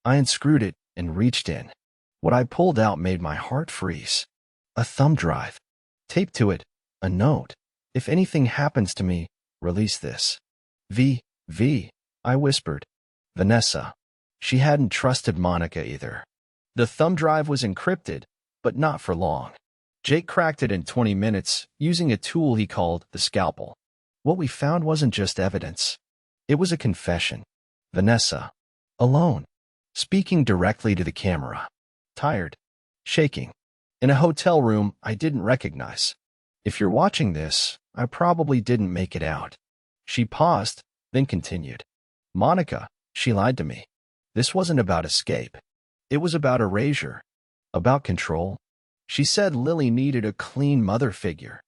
I unscrewed it and reached in. What I pulled out made my heart freeze. A thumb drive. Taped to it, a note. If anything happens to me, release this. V, I whispered. Vanessa. She hadn't trusted Monica either. The thumb drive was encrypted, but not for long. Jake cracked it in 20 minutes using a tool he called the scalpel. What we found wasn't just evidence. It was a confession. Vanessa. Alone. Speaking directly to the camera. Tired. Shaking. In a hotel room I didn't recognize. If you're watching this, I probably didn't make it out. She paused, then continued. Monica, she lied to me. This wasn't about escape. It was about erasure. About control. She said Lily needed a clean mother figure.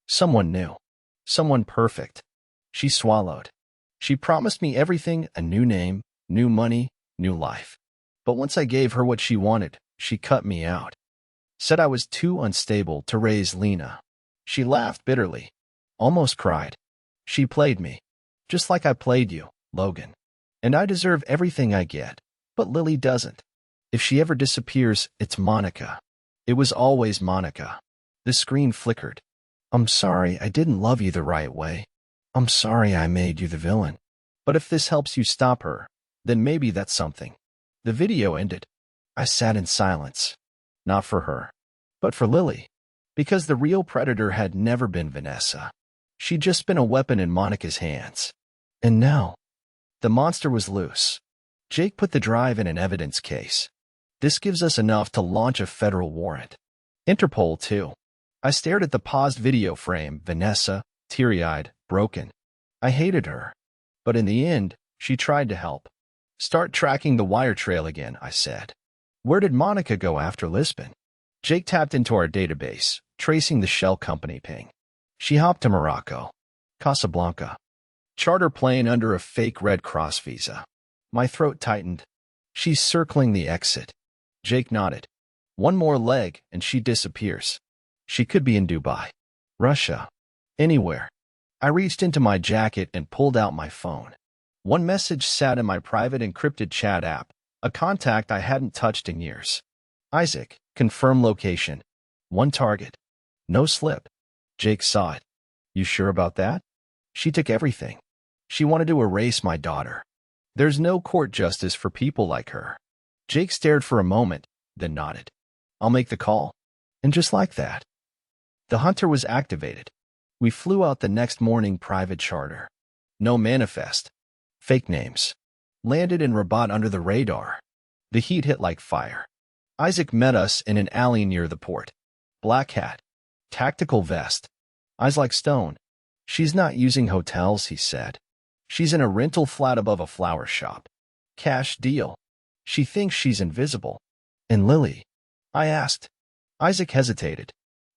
Someone new. Someone perfect. She swallowed. She promised me everything, a new name, new money, new life. But once I gave her what she wanted, she cut me out. Said I was too unstable to raise Lena. She laughed bitterly. Almost cried. She played me. Just like I played you, Logan. And I deserve everything I get. But Lily doesn't. If she ever disappears, it's Monica. It was always Monica. The screen flickered. I'm sorry I didn't love you the right way. I'm sorry I made you the villain. But if this helps you stop her, then maybe that's something. The video ended. I sat in silence. Not for her, but for Lily. Because the real predator had never been Vanessa. She'd just been a weapon in Monica's hands. And now, the monster was loose. Jake put the drive in an evidence case. This gives us enough to launch a federal warrant. Interpol, too. I stared at the paused video frame, Vanessa, teary-eyed, broken. I hated her. But in the end, she tried to help. Start tracking the wire trail again, I said. Where did Monica go after Lisbon? Jake tapped into our database, tracing the shell company ping. She hopped to Morocco. Casablanca. Charter plane under a fake Red Cross visa. My throat tightened. She's circling the exit. Jake nodded. One more leg and she disappears. She could be in Dubai. Russia. Anywhere. I reached into my jacket and pulled out my phone. One message sat in my private encrypted chat app, a contact I hadn't touched in years. Isaac, confirm location. One target. No slip. Jake saw it. You sure about that? She took everything. She wanted to erase my daughter. There's no court justice for people like her. Jake stared for a moment, then nodded. I'll make the call. And just like that, the hunter was activated. We flew out the next morning private charter. No manifest. Fake names. Landed in Rabat under the radar. The heat hit like fire. Isaac met us in an alley near the port. Black hat. Tactical vest. Eyes like stone. She's not using hotels, he said. She's in a rental flat above a flower shop. Cash deal. She thinks she's invisible. And Lily? I asked. Isaac hesitated,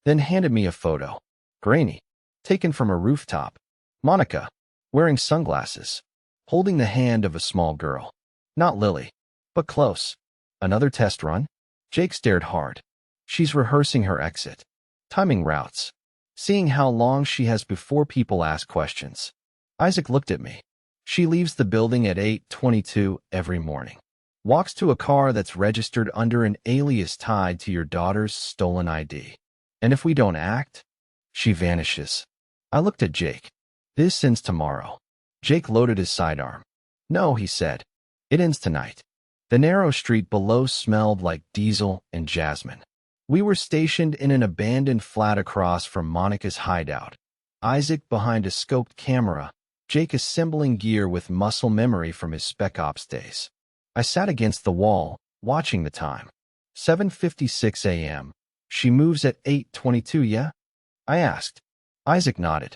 then handed me a photo. Grainy. Taken from a rooftop. Monica, wearing sunglasses, holding the hand of a small girl. Not Lily, but close. Another test run? Jake stared hard. She's rehearsing her exit. Timing routes. Seeing how long she has before people ask questions. Isaac looked at me. She leaves the building at 8:22 every morning. Walks to a car that's registered under an alias tied to your daughter's stolen ID. And if we don't act, she vanishes. I looked at Jake. This ends tomorrow. Jake loaded his sidearm. No, he said. It ends tonight. The narrow street below smelled like diesel and jasmine. We were stationed in an abandoned flat across from Monica's hideout. Isaac behind a scoped camera, Jake assembling gear with muscle memory from his Spec Ops days. I sat against the wall, watching the time. 7:56 a.m. She moves at 8:22, yeah? I asked. Isaac nodded.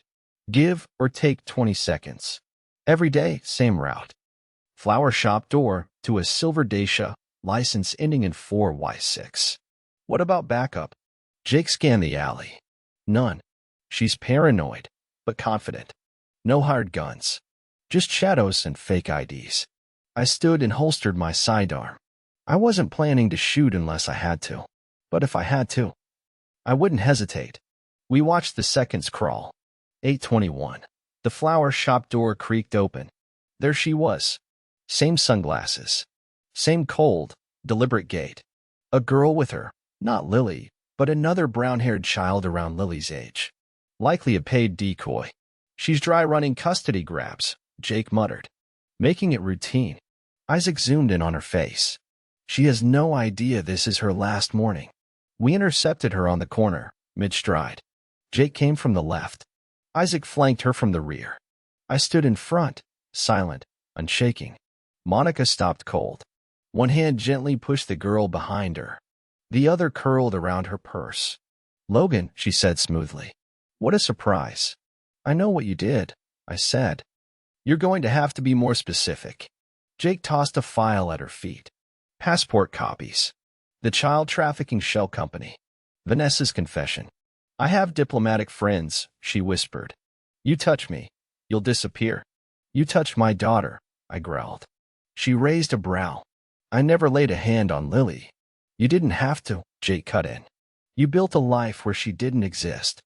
Give or take 20 seconds. Every day, same route. Flower shop door to a silver Dacia, license ending in 4Y6. What about backup? Jake scanned the alley. None. She's paranoid, but confident. No hired guns. Just shadows and fake IDs. I stood and holstered my sidearm. I wasn't planning to shoot unless I had to. But if I had to, I wouldn't hesitate. We watched the seconds crawl. 8:21. The flower shop door creaked open. There she was. Same sunglasses. Same cold, deliberate gait. A girl with her, not Lily, but another brown-haired child around Lily's age. Likely a paid decoy. She's dry running custody grabs, Jake muttered, making it routine. Isaac zoomed in on her face. She has no idea this is her last morning. We intercepted her on the corner, mid-stride. Jake came from the left. Isaac flanked her from the rear. I stood in front, silent, unshaking. Monica stopped cold. One hand gently pushed the girl behind her. The other curled around her purse. "Logan," she said smoothly. "What a surprise." "I know what you did," I said. "You're going to have to be more specific." Jake tossed a file at her feet. Passport copies. The child trafficking shell company. Vanessa's confession. "I have diplomatic friends," she whispered. "You touch me, you'll disappear." "You touched my daughter," I growled. She raised a brow. "I never laid a hand on Lily." "You didn't have to," Jake cut in. "You built a life where she didn't exist."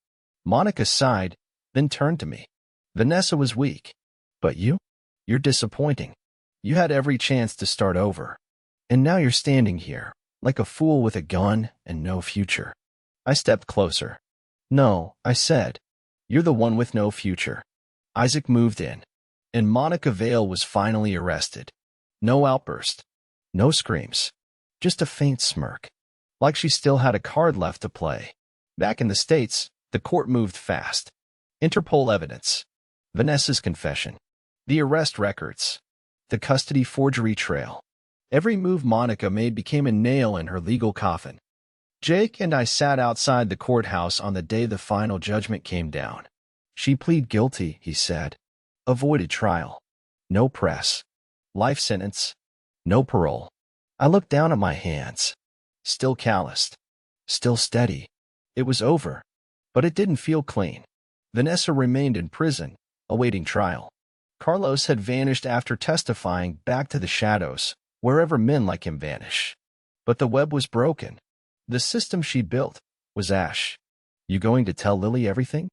Monica sighed, then turned to me. "Vanessa was weak. But you? You're disappointing. You had every chance to start over. And now you're standing here, like a fool with a gun and no future." I stepped closer. "No," I said. "You're the one with no future." Isaac moved in, and Monica Vale was finally arrested. No outburst. No screams. Just a faint smirk. Like she still had a card left to play. Back in the States, the court moved fast. Interpol evidence. Vanessa's confession. The arrest records. The custody forgery trail. Every move Monica made became a nail in her legal coffin. Jake and I sat outside the courthouse on the day the final judgment came down. "She pleaded guilty," he said. "Avoided trial. No press. Life sentence. No parole." I looked down at my hands. Still calloused. Still steady. It was over. But it didn't feel clean. Vanessa remained in prison, awaiting trial. Carlos had vanished after testifying back to the shadows, wherever men like him vanish. But the web was broken. The system she built was ash. "You going to tell Lily everything?"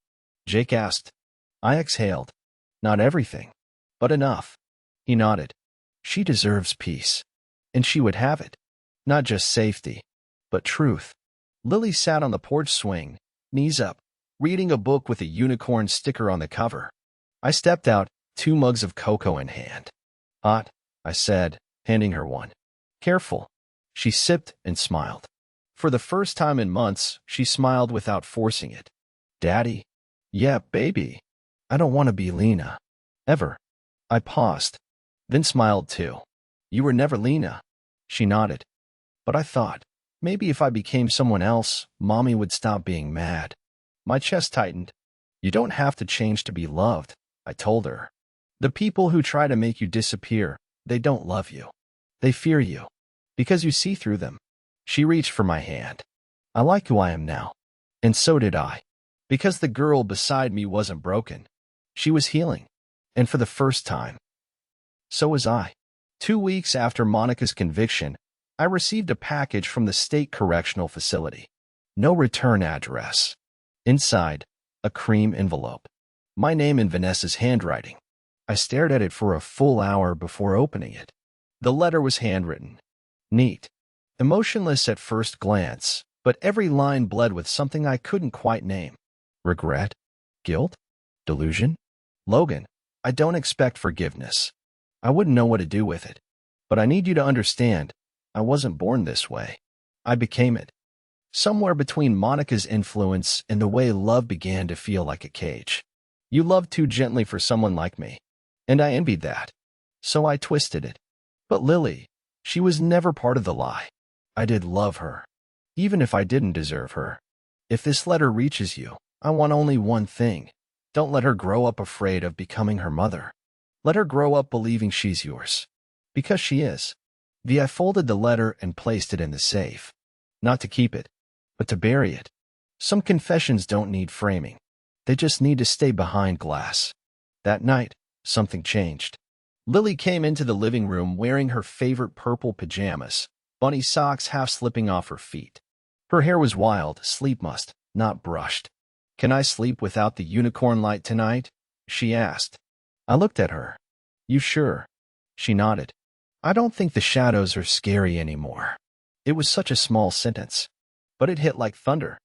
Jake asked. I exhaled. "Not everything, but enough." He nodded. "She deserves peace. And she would have it. Not just safety, but truth." Lily sat on the porch swing, knees up, reading a book with a unicorn sticker on the cover. I stepped out, 2 mugs of cocoa in hand. "Hot," I said, handing her one. "Careful." She sipped and smiled. For the first time in months, she smiled without forcing it. "Daddy?" "Yeah, baby. I don't want to be Lena. Ever." I paused, then smiled too. "You were never Lena." She nodded. "But I thought, maybe if I became someone else, Mommy would stop being mad." My chest tightened. "You don't have to change to be loved," I told her. "The people who try to make you disappear, they don't love you. They fear you. Because you see through them." She reached for my hand. "I like who I am now." And so did I. Because the girl beside me wasn't broken. She was healing. And for the first time, so was I. 2 weeks after Monica's conviction, I received a package from the state correctional facility. No return address. Inside, a cream envelope. My name in Vanessa's handwriting. I stared at it for a full hour before opening it. The letter was handwritten. Neat. Emotionless at first glance, but every line bled with something I couldn't quite name. Regret? Guilt? Delusion? "Logan, I don't expect forgiveness. I wouldn't know what to do with it. But I need you to understand, I wasn't born this way. I became it. Somewhere between Monica's influence and the way love began to feel like a cage. You loved too gently for someone like me. And I envied that. So I twisted it. But Lily, she was never part of the lie. I did love her. Even if I didn't deserve her. If this letter reaches you, I want only one thing. Don't let her grow up afraid of becoming her mother. Let her grow up believing she's yours. Because she is." I folded the letter and placed it in the safe. Not to keep it, but to bury it. Some confessions don't need framing. They just need to stay behind glass. That night, something changed. Lily came into the living room wearing her favorite purple pajamas, bunny socks half slipping off her feet. Her hair was wild, sleep mussed, not brushed. "Can I sleep without the unicorn light tonight?" she asked. I looked at her. "You sure?" She nodded. "I don't think the shadows are scary anymore." It was such a small sentence, but it hit like thunder.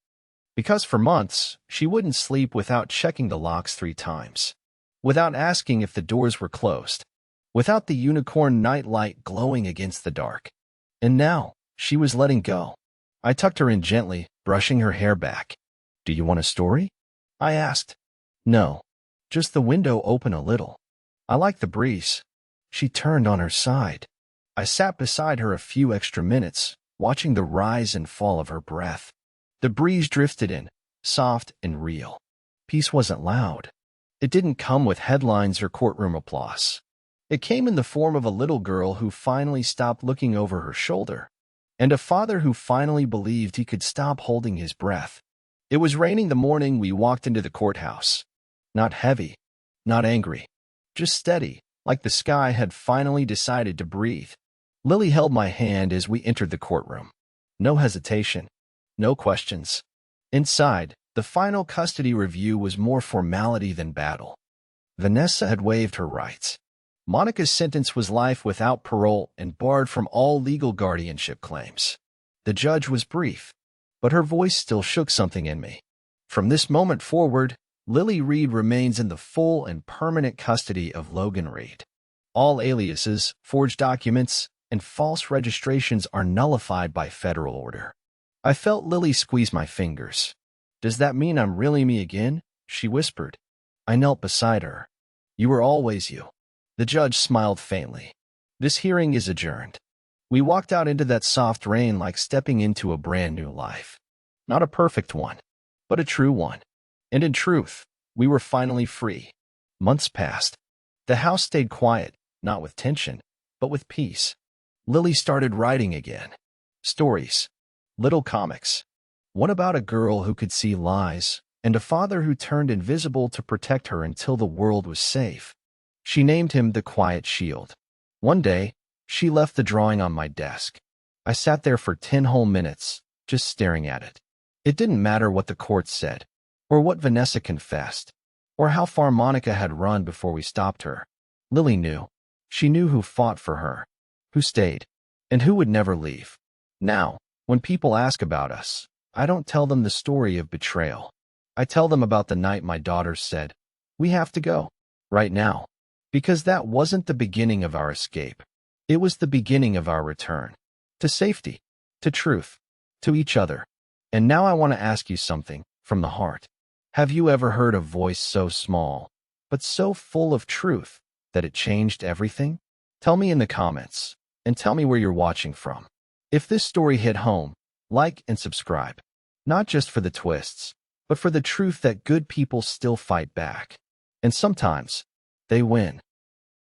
Because for months, she wouldn't sleep without checking the locks 3 times, without asking if the doors were closed, without the unicorn night light glowing against the dark. And now, she was letting go. I tucked her in gently, brushing her hair back. "Do you want a story?" I asked. "No, just the window open a little. I like the breeze." She turned on her side. I sat beside her a few extra minutes, watching the rise and fall of her breath. The breeze drifted in, soft and real. Peace wasn't loud. It didn't come with headlines or courtroom applause. It came in the form of a little girl who finally stopped looking over her shoulder, and a father who finally believed he could stop holding his breath. It was raining the morning we walked into the courthouse. Not heavy, not angry, just steady, like the sky had finally decided to breathe. Lily held my hand as we entered the courtroom. No hesitation, no questions. Inside, the final custody review was more formality than battle. Vanessa had waived her rights. Monica's sentence was life without parole and barred from all legal guardianship claims. The judge was brief, but her voice still shook something in me. From this moment forward, Lily Reed remains in the full and permanent custody of Logan Reed. All aliases, forged documents, and false registrations are nullified by federal order. I felt Lily squeeze my fingers. "Does that mean I'm really me again?" she whispered. I knelt beside her. "You were always you." The judge smiled faintly. "This hearing is adjourned." We walked out into that soft rain like stepping into a brand new life. Not a perfect one, but a true one. And in truth, we were finally free. Months passed. The house stayed quiet, not with tension, but with peace. Lily started writing again. Stories. Little comics. One about a girl who could see lies, and a father who turned invisible to protect her until the world was safe. She named him the Quiet Shield. One day, she left the drawing on my desk. I sat there for 10 whole minutes, just staring at it. It didn't matter what the court said, or what Vanessa confessed, or how far Monica had run before we stopped her. Lily knew. She knew who fought for her, who stayed, and who would never leave. Now, when people ask about us, I don't tell them the story of betrayal. I tell them about the night my daughter said, "We have to go, right now." Because that wasn't the beginning of our escape. It was the beginning of our return. To safety, to truth, to each other. And now I want to ask you something, from the heart. Have you ever heard a voice so small, but so full of truth, that it changed everything? Tell me in the comments, and tell me where you're watching from. If this story hit home, like and subscribe. Not just for the twists, but for the truth that good people still fight back. And sometimes, they win.